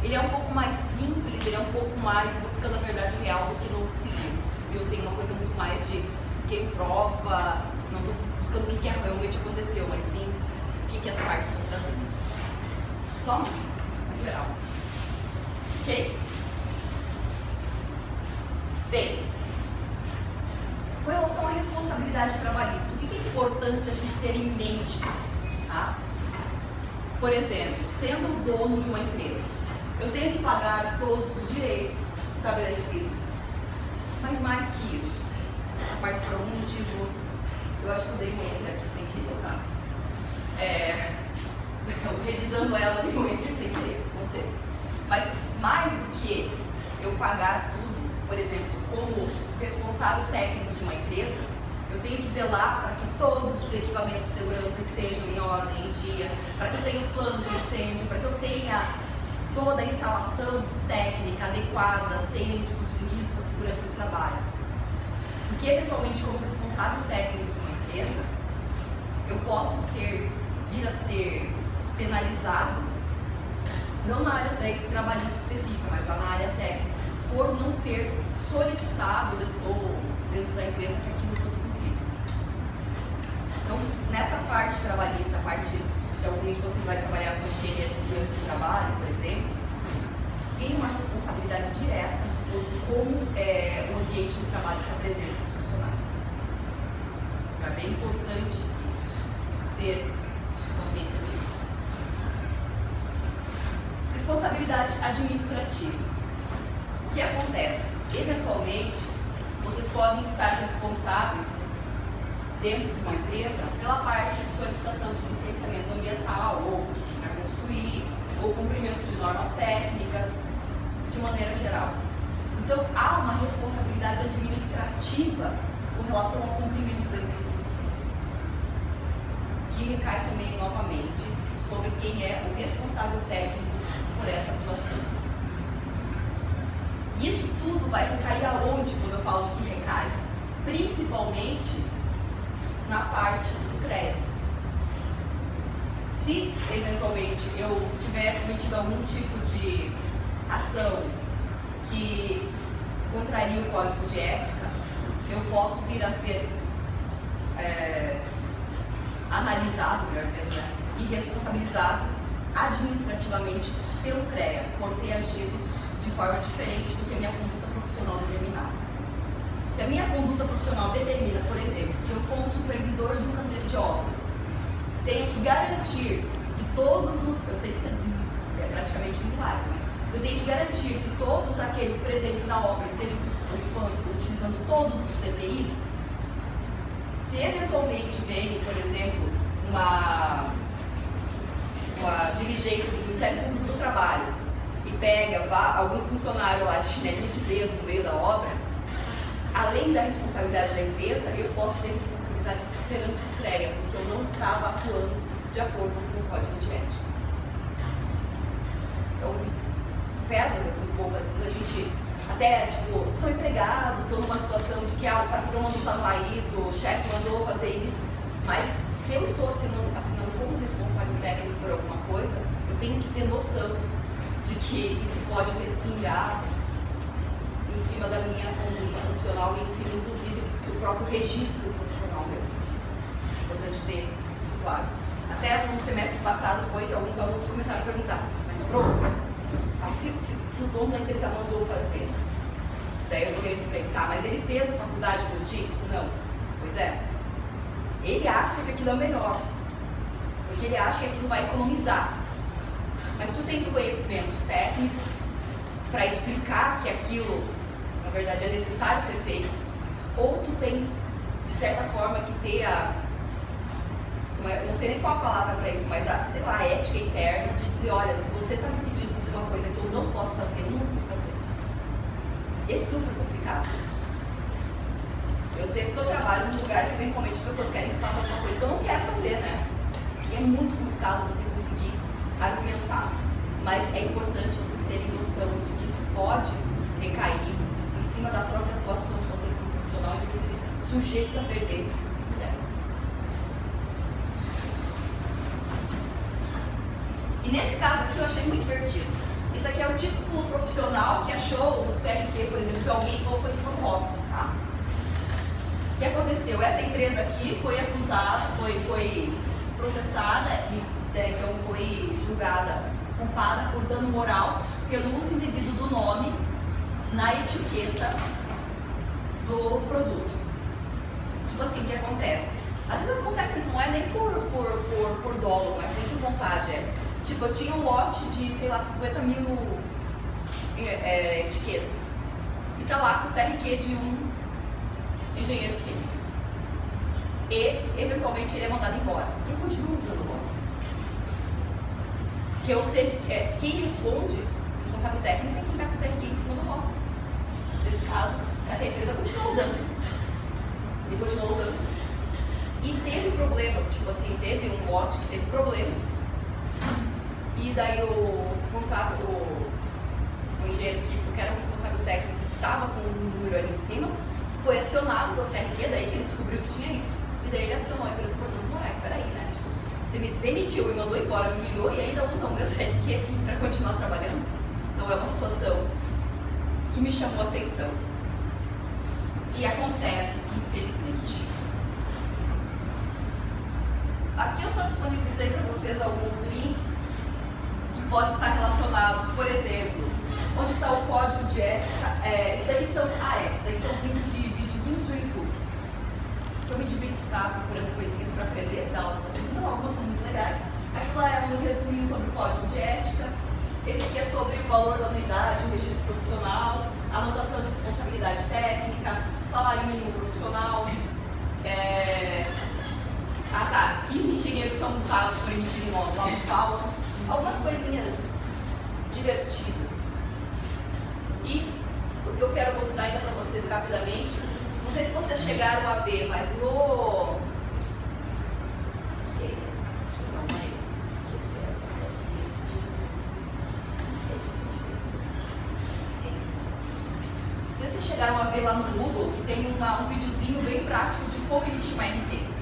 Ele é um pouco mais simples, ele é um pouco mais buscando a verdade real do que no civil. O civil tem uma coisa muito mais de quem prova, não estou buscando o que realmente aconteceu, mas sim o que as partes estão trazendo. Só no geral. Ok? Bem, com relação à responsabilidade trabalhista, o que é importante a gente ter em mente? Tá? Por exemplo, sendo o dono de uma empresa, eu tenho que pagar todos os direitos estabelecidos, mas mais que isso, a parte por algum motivo, eu acho que eu dei um enter aqui sem querer, tá? Revisando ela, eu dei um enter sem querer, não sei. Mas mais do que eu pagar tudo, por exemplo, como responsável técnico de uma empresa, eu tenho que zelar para que todos os equipamentos de segurança estejam em ordem, em dia, para que eu tenha um plano de incêndio, para que eu tenha toda a instalação técnica adequada, sem nenhum tipo de risco à segurança do trabalho. Porque, eventualmente, como responsável técnico de uma empresa, eu posso vir a ser penalizado, não na área trabalhista específica, mas na área técnica, por não ter solicitado dentro da empresa que aquilo fosse cumprido. Então, nessa parte trabalhista, se algum de vocês vai trabalhar com engenharia de segurança do trabalho, por exemplo, tem uma responsabilidade direta por como o ambiente de trabalho se apresenta para os funcionários. Então, é bem importante isso, ter consciência disso. Responsabilidade administrativa. O que acontece? Eventualmente, vocês podem estar responsáveis dentro de uma empresa pela parte de solicitação de licenciamento ambiental, ou para construir, ou cumprimento de normas técnicas, de maneira geral. Então, há uma responsabilidade administrativa com relação ao cumprimento desses requisitos, que recai também, novamente, sobre quem é o responsável técnico por essa atuação. Isso tudo vai recair aonde, quando eu falo que recai? Principalmente na parte do CREA. Se, eventualmente, eu tiver cometido algum tipo de ação que contraria o código de ética, eu posso vir a ser analisado, melhor dizendo, né, e responsabilizado administrativamente pelo CREA, por ter agido de forma diferente do que a minha conduta profissional determinava. Se a minha conduta profissional determina, por exemplo, que eu, como supervisor de um canteiro de obras, tenho que garantir que todos os... Eu sei que isso é praticamente inválido, mas eu tenho que garantir que todos aqueles presentes na obra estejam utilizando todos os CPIs. Se eventualmente vem, por exemplo, uma diligência do Ministério Público do Trabalho e pega algum funcionário lá de chinelinho de dedo no meio da obra, além da responsabilidade da empresa, eu posso ter responsabilidade perante o CREA, porque eu não estava atuando de acordo com o código de ética. Então, pesa um pouco, às vezes a gente até, sou empregado, estou numa situação de que o patrão mandou falar isso, o chefe mandou fazer isso, mas se eu estou assinando como responsável técnico por alguma coisa, eu tenho que ter noção de que isso pode respingar em cima da minha conduta profissional e em cima, inclusive, do próprio registro profissional meu. É importante ter isso claro. Até no semestre passado foi que alguns alunos começaram a perguntar, mas prof, se o dono da empresa mandou fazer, Daí eu olhei assim pra ele, tá, mas ele fez a faculdade por ti? Não. Pois é. Ele acha que aquilo é o melhor, porque ele acha que aquilo vai economizar. Mas tu tens o conhecimento técnico para explicar que aquilo, na verdade, é necessário ser feito, ou tu tens, de certa forma, que ter eu não sei nem qual a palavra para isso, mas sei lá, a ética interna de dizer, olha, se você está me pedindo fazer uma coisa que eu não posso fazer, eu não vou fazer. É super complicado isso. Eu sei que eu trabalho num lugar que eventualmente as pessoas querem que eu faça alguma coisa que eu não quero fazer, né? E é muito complicado você conseguir argumentar. Mas é importante vocês terem noção de que isso pode recair em cima da própria atuação de vocês como profissional, inclusive sujeitos a perder. E nesse caso aqui eu achei muito divertido. Isso aqui é o típico profissional que achou o CRQ, por exemplo, que alguém colocou em cima do rótulo, tá? O que aconteceu? Essa empresa aqui foi acusada, foi processada e então foi julgada, culpada por dano moral pelo uso indevido do nome na etiqueta do produto. Tipo assim, o que acontece? Às vezes acontece, não é nem por dolo, não é nem por vontade, tipo, eu tinha um lote de, sei lá, 50 mil etiquetas e tá lá com o CRQ de um engenheiro químico e, eventualmente, ele é mandado embora e eu continuo usando o nome. Que eu sei que quem responde, responsável técnico, é quem tá com o CRQ em cima do rótulo. Nesse caso, essa empresa continua usando e continua usando. E teve problemas, tipo assim, teve um lote que teve problemas. E daí o responsável, o engenheiro químico, que era o responsável técnico, que estava com um número ali em cima, foi acionado pelo CRQ, daí que ele descobriu que tinha isso. E daí ele acionou a empresa por danos morais. Peraí, né? Tipo, você me demitiu, me mandou embora, me humilhou e ainda usa o meu CRQ para continuar trabalhando? Então é uma situação que me chamou a atenção. E acontece, infelizmente. Aqui eu só disponibilizei para vocês alguns links que podem estar relacionados, por exemplo, onde está o código de ética. Isso daí são os links de videozinhos do YouTube. Eu me divirto procurando coisinhas para aprender, dar aula para vocês, então algumas são muito legais. Aqui lá é um resuminho sobre o código de ética. Esse aqui é sobre o valor da unidade, o registro profissional, a anotação de responsabilidade técnica, salário mínimo profissional. 15 engenheiros são multados por emitirem nomes falsos. Algumas coisinhas divertidas. E o que eu quero mostrar ainda para vocês rapidamente, não sei se vocês chegaram a ver, mas no... Acho que é esse aqui, não é esse. Não sei se vocês chegaram a ver lá no Google, que tem um videozinho bem prático de como emitir uma RP.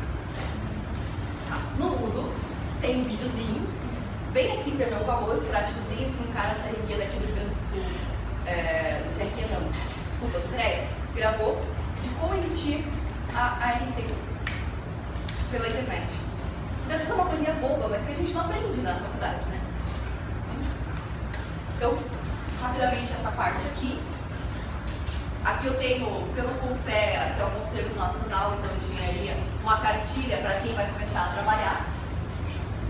No Moodle tem um videozinho, bem assim, feijão com arroz, práticozinho, que um cara do CRQ daqui do Rio Grande do Sul, do CRQ não, desculpa, do CREA, gravou de como emitir a RT pela internet. Então, isso é uma coisinha boba, mas que a gente não aprende na faculdade, né? Então, rapidamente essa parte aqui. Aqui eu tenho, pelo CONFEA, que é o Conselho Nacional de Engenharia, uma cartilha para quem vai começar a trabalhar,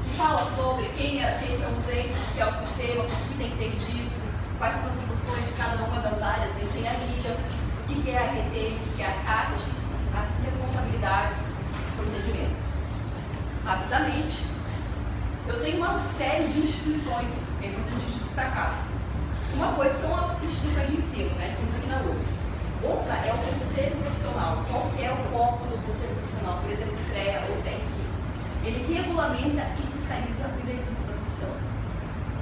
que fala sobre quem são os entes, o que é o sistema, o que tem que ter registro, quais as contribuições de cada uma das áreas da engenharia, o que é a RT, o que é a CAT, as responsabilidades, os procedimentos. Rapidamente, eu tenho uma série de instituições, que é importante destacar. Uma coisa são as instituições de ensino, né? Estamos aqui na UFS. Outra é o conselho profissional. Qual que é o foco do conselho profissional? Por exemplo, o CREA ou o CRQ. Ele regulamenta e fiscaliza o exercício da profissão.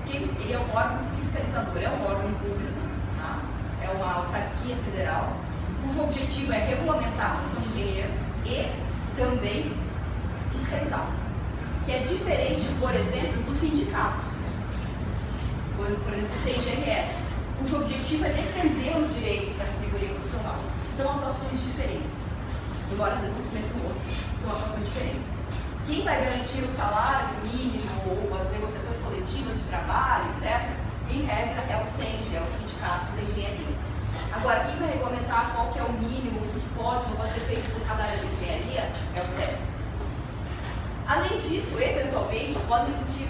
Ele é um órgão fiscalizador, é um órgão público, tá? É uma autarquia federal, cujo objetivo é regulamentar a profissão de engenheiro e também fiscalizar. Que é diferente, por exemplo, do sindicato. Por exemplo, o CIGRS, cujo objetivo é defender os direitos da categoria profissional. São atuações diferentes, embora às vezes um se metam no outro, são atuações diferentes. Quem vai garantir o salário mínimo ou as negociações coletivas de trabalho, etc., em regra, é o SENG, é o Sindicato da Engenharia. Agora, quem vai regulamentar podem existir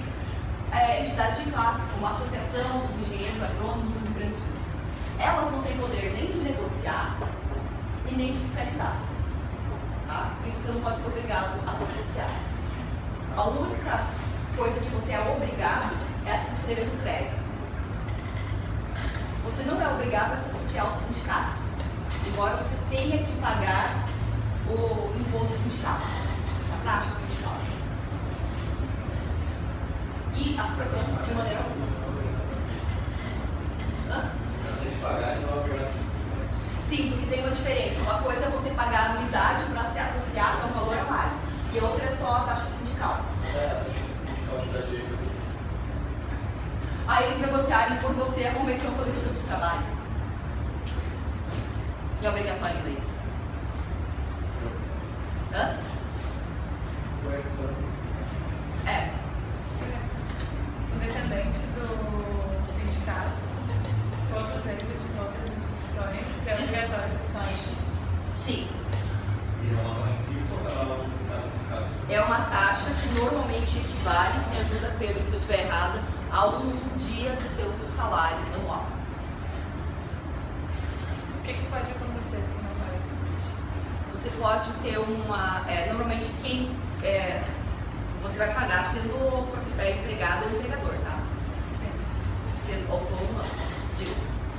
entidades de classe, como a Associação dos Engenheiros Agrônomos do Rio Grande do Sul. Elas não têm poder nem de negociar e nem de fiscalizar. Tá? E você não pode ser obrigado a se associar. A única coisa que você é obrigado é a se inscrever no CREA. Você não é obrigado a se associar ao sindicato, embora você tenha que pagar o imposto sindical, a taxa sindical. E a associação de maneira alguma. Tem que pagar e não é obrigado a se associar. Sim, porque tem uma diferença. Uma coisa é você pagar a anuidade para ser associado, que é um valor a mais. E outra é só a taxa sindical. A taxa sindical te dá direito. Aí eles negociarem por você a convenção coletiva de trabalho. E é obrigatório em lei. Hã? É. Independente do sindicato, todos eles, de todas as instituições, é obrigatório essa taxa. Sim. E é uma taxa fixa ou cada sindicato? É uma taxa que normalmente equivale, me ajuda Pedro se eu estiver errada, a um dia do teu salário anual. O que pode acontecer se não pagar essa taxa? Você pode ter uma... normalmente quem você vai pagar sendo empregado ou empregador, tá? Sim. Sendo autônomo, não. Digo.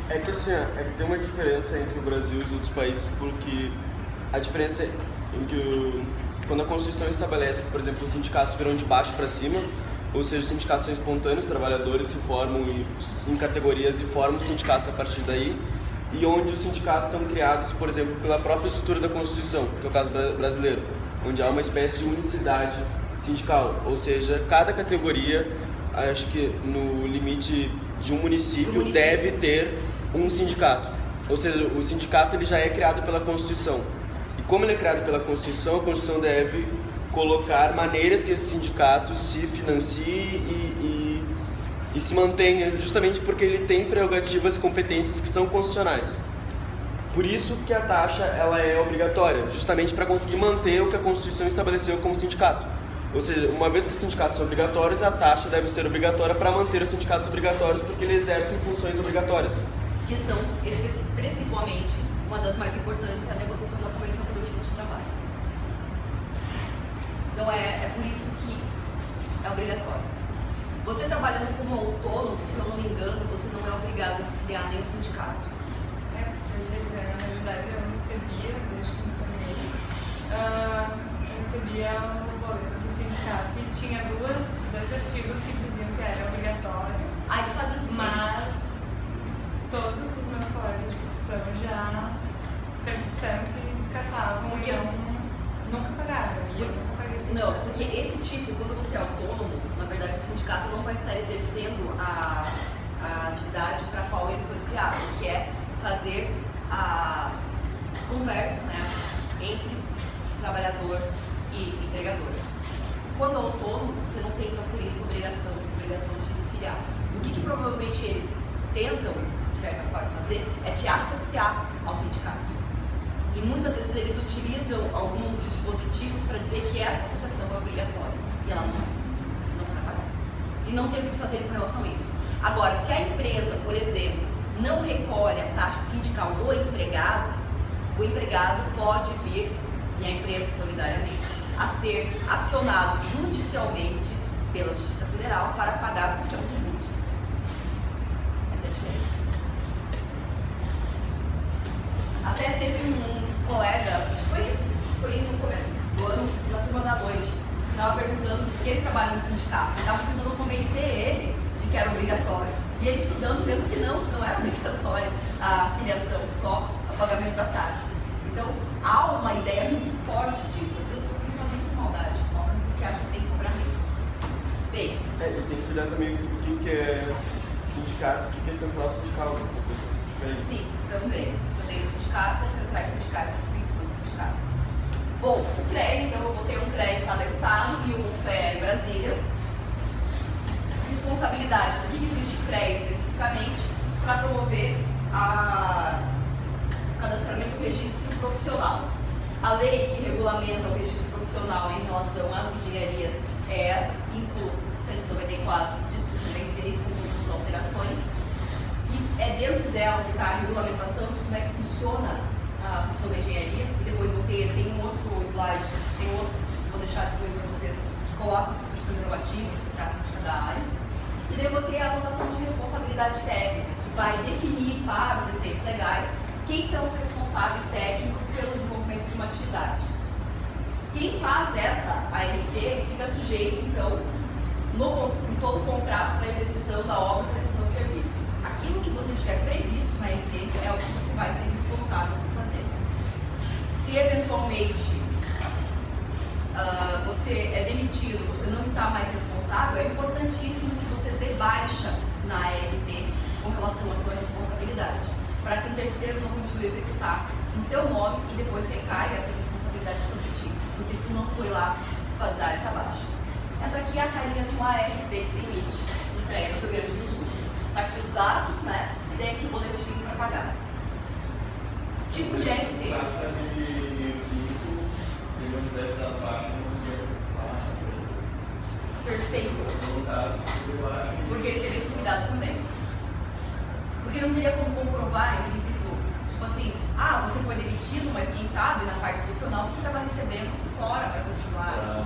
É que assim, é que tem uma diferença entre o Brasil e os outros países, porque a diferença é em que quando a Constituição estabelece que, por exemplo, os sindicatos viram de baixo para cima, ou seja, os sindicatos são espontâneos, os trabalhadores se formam em categorias e formam sindicatos a partir daí, e onde os sindicatos são criados, por exemplo, pela própria estrutura da Constituição, que é o caso brasileiro, onde há uma espécie de unicidade sindical, ou seja, cada categoria, acho que no limite de um município deve ter um sindicato, ou seja, o sindicato ele já é criado pela Constituição, e como ele é criado pela Constituição, a Constituição deve colocar maneiras que esse sindicato se financie e se mantenha, justamente porque ele tem prerrogativas e competências que são constitucionais. Por isso que a taxa ela é obrigatória, justamente para conseguir manter o que a Constituição estabeleceu como sindicato. Ou seja, uma vez que os sindicatos são obrigatórios, a taxa deve ser obrigatória para manter os sindicatos obrigatórios, porque eles exercem funções obrigatórias. Que são, principalmente, uma das mais importantes, a negociação da convenção coletiva de trabalho. Então é por isso que é obrigatório. Você trabalhando como autônomo, se eu não me engano, você não é obrigado a se filiar a nenhum sindicato. Porque eu ia dizer, na realidade eu recebia, desde que me formei, eu recebia o boleto do sindicato e tinha dois artigos que diziam que era obrigatório, Eles fazem isso sim. mas todos os meus colegas de profissão já sempre disseram que descartavam Porque e nunca pagaram, e eu nunca paguei sindicato. Não, porque esse tipo, quando você é autônomo, na verdade o sindicato não vai estar exercendo a atividade para a qual ele foi criado, que é fazer a conversa, né, entre trabalhador e empregador. Quando é autônomo, você não tem, então, por isso, obrigação de se filiar. O que provavelmente eles tentam, de certa forma, fazer é te associar ao sindicato. E muitas vezes eles utilizam alguns dispositivos para dizer que essa associação é obrigatória. E ela não precisa pagar. E não tem o que fazer com relação a isso. Agora, se a empresa, por exemplo, não recolhe a taxa sindical do empregado, o empregado pode vir, e a empresa solidariamente, a ser acionado judicialmente pela Justiça Federal para pagar porque é um tributo. Essa é a diferença. Até teve um colega, acho que foi no começo do ano, na turma da noite, que estava perguntando por que ele trabalha no sindicato. Eu estava tentando convencer ele de que era obrigatório. E ele estudando, vendo que não era obrigatória a filiação, só o pagamento da taxa. Então, há uma ideia muito forte disso. Às vezes as pessoas fazem com maldade, cobram porque acham que tem que cobrar mesmo. Bem, E tem que cuidar também com o que é sindicato e o que é central sindical. São coisas diferentes. sim, também. Eu tenho sindicatos, as centrais sindicais que ficam em cima dos sindicatos. Bom, o CREA, então eu vou ter um CREA em cada estado e um CREA em Brasília. Responsabilidade. Por que existe o CREA especificamente? Para promover o cadastramento do registro profissional. A lei que regulamenta o registro profissional em relação às engenharias é essa 64 de 66, com todas as alterações. E é dentro dela que está a regulamentação de como é que funciona a profissão da engenharia. E depois tem um outro slide, tem um outro que vou deixar disponível para vocês, que coloca as instruções normativas que tratam de cada área. E daí eu vou ter a anotação de responsabilidade técnica, que vai definir para os efeitos legais quem são os responsáveis técnicos pelo desenvolvimento de uma atividade. Quem faz essa ART fica sujeito, então, em todo o contrato para execução da obra e prestação de serviço. Aquilo que você tiver previsto na ART é o que você vai ser responsável por fazer. Se eventualmente você é demitido, você não está mais responsável, é importantíssimo que você dê baixa na ART com relação à tua responsabilidade, para que o terceiro não continue a executar no teu nome e depois recaia essa responsabilidade sobre ti, porque tu não foi lá para dar essa baixa. Essa aqui é a carinha de uma ART que se emite no CREA do Rio Grande do Sul. Está aqui os dados, né? E tem aqui o boletim para pagar. Tipo de ART. Perfeito. Porque ele teve esse cuidado também. Porque não teria como comprovar, em princípio, tipo assim, você foi demitido, mas quem sabe na parte profissional você estava recebendo fora para continuar.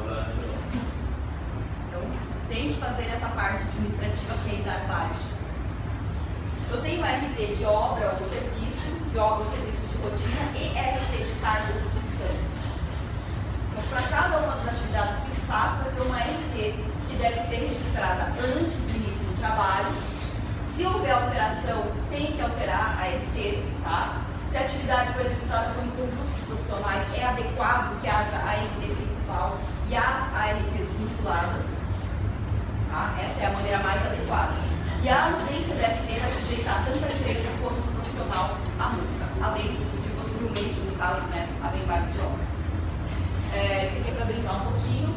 Então, tente fazer essa parte administrativa que é dar baixa. Eu tenho uma RT de obra ou serviço, de rotina e RT de cargo ou função. Então, para cada uma das atividades que faço, vai ter uma RT que deve ser registrada antes do início do trabalho. Se houver alteração, tem que alterar a RT, tá? Se a atividade for executada por um conjunto de profissionais, é adequado que haja a RT principal e as ARTs vinculadas, tá? Essa é a maneira mais adequada. E a ausência da RT vai sujeitar tanto a empresa quanto o profissional à multa, além de possivelmente, no caso, né, haver embargo de obra. Isso aqui é para brincar um pouquinho.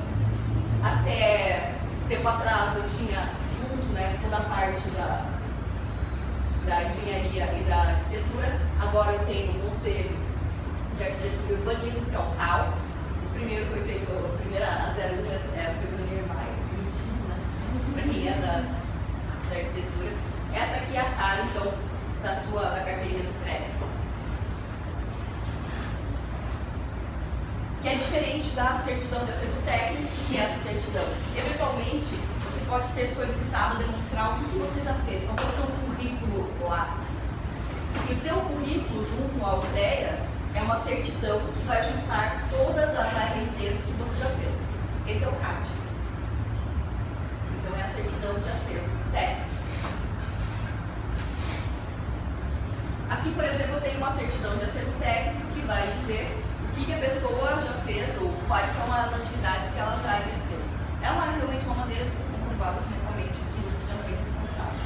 Até tempo atrás eu tinha junto, né, toda a parte da engenharia e da arquitetura. Agora eu tenho o Conselho de Arquitetura e Urbanismo, que é o CAL. O primeiro foi feito, a primeira 01 foi do Niemeyer, bonitinho, né? Para quem é da arquitetura. Essa aqui é a cara, então, da carteirinha do crédito. Que é diferente da certidão de acervo técnico, que é essa certidão. Eventualmente, você pode ser solicitado a demonstrar o que você já fez, qual é o teu currículo lá. E o teu currículo junto ao CREA é uma certidão que vai juntar todas as ARTs que você já fez. Esse é o CAT. Então é a certidão de acervo técnico. Aqui, por exemplo, eu tenho uma certidão de acervo técnico que vai dizer o que a pessoa já fez ou quais são as atividades que ela já exerceu. É realmente uma maneira de ser comprovado documentalmente que você já foi responsável.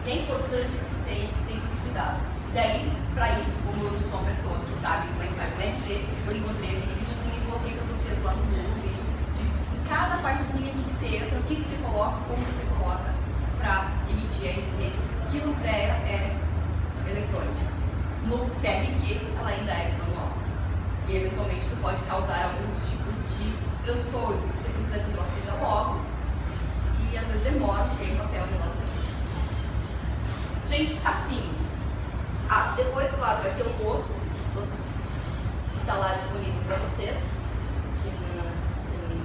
E é importante que se tenha esse cuidado. E daí, para isso, como eu não sou uma pessoa que sabe como é que faz o RT, eu encontrei aquele videozinho e coloquei para vocês lá no vídeo de cada partezinha que você entra, o que você coloca, como você coloca para emitir a RT, que no CREA é eletrônica. No CRQ, ela ainda é manual. E eventualmente isso pode causar alguns tipos de transtorno, porque você precisa que o troço seja logo e às vezes demora um tempo até o negócio ser. Gente, assim, depois, claro, vai ter um outro que está lá disponível para vocês.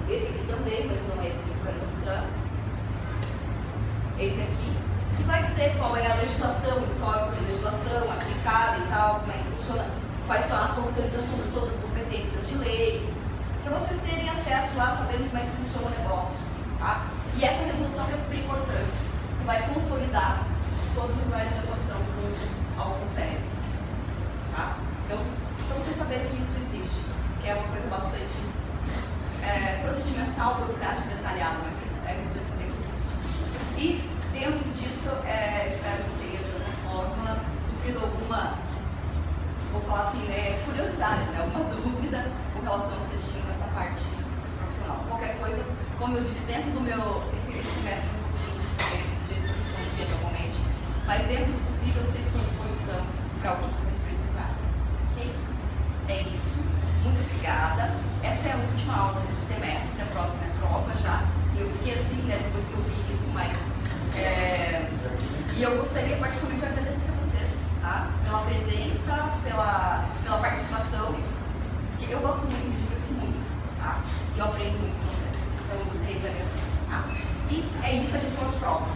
Esse aqui também, mas não é esse aqui que eu vou mostrar. Esse aqui, que vai dizer qual é a legislação, o histórico de legislação aplicada e tal, como é que funciona, quais são a consolidação de todas as competências de lei, para vocês terem acesso lá sabendo como é que funciona o negócio, tá? E essa resolução é super importante, que vai consolidar todas as áreas de atuação ao CONFER, tá? Então, para vocês saberem que isso existe, que é uma coisa bastante procedimental, burocrática, detalhada, mas que é importante saber que existe. E dentro disso, espero que tenha de alguma forma suprido alguma, vou falar assim, curiosidade, alguma dúvida com relação a vocês tinham essa parte profissional. Qualquer coisa, como eu disse, dentro do meu, esse semestre eu não consigo responder do jeito que vocês estão vendo normalmente, mas dentro do possível eu sempre estou à disposição para o que vocês precisarem. Ok? É isso. Muito obrigada. Essa é a última aula desse semestre, a próxima é prova já. Eu fiquei assim, depois que eu vi isso. gostaria particularmente de agradecer a vocês, tá? Pela presença, pela participação, porque eu gosto muito, me divirto muito, tá? E eu aprendo muito com vocês. Então eu gostaria de agradecer, tá? E é isso, aqui são as provas.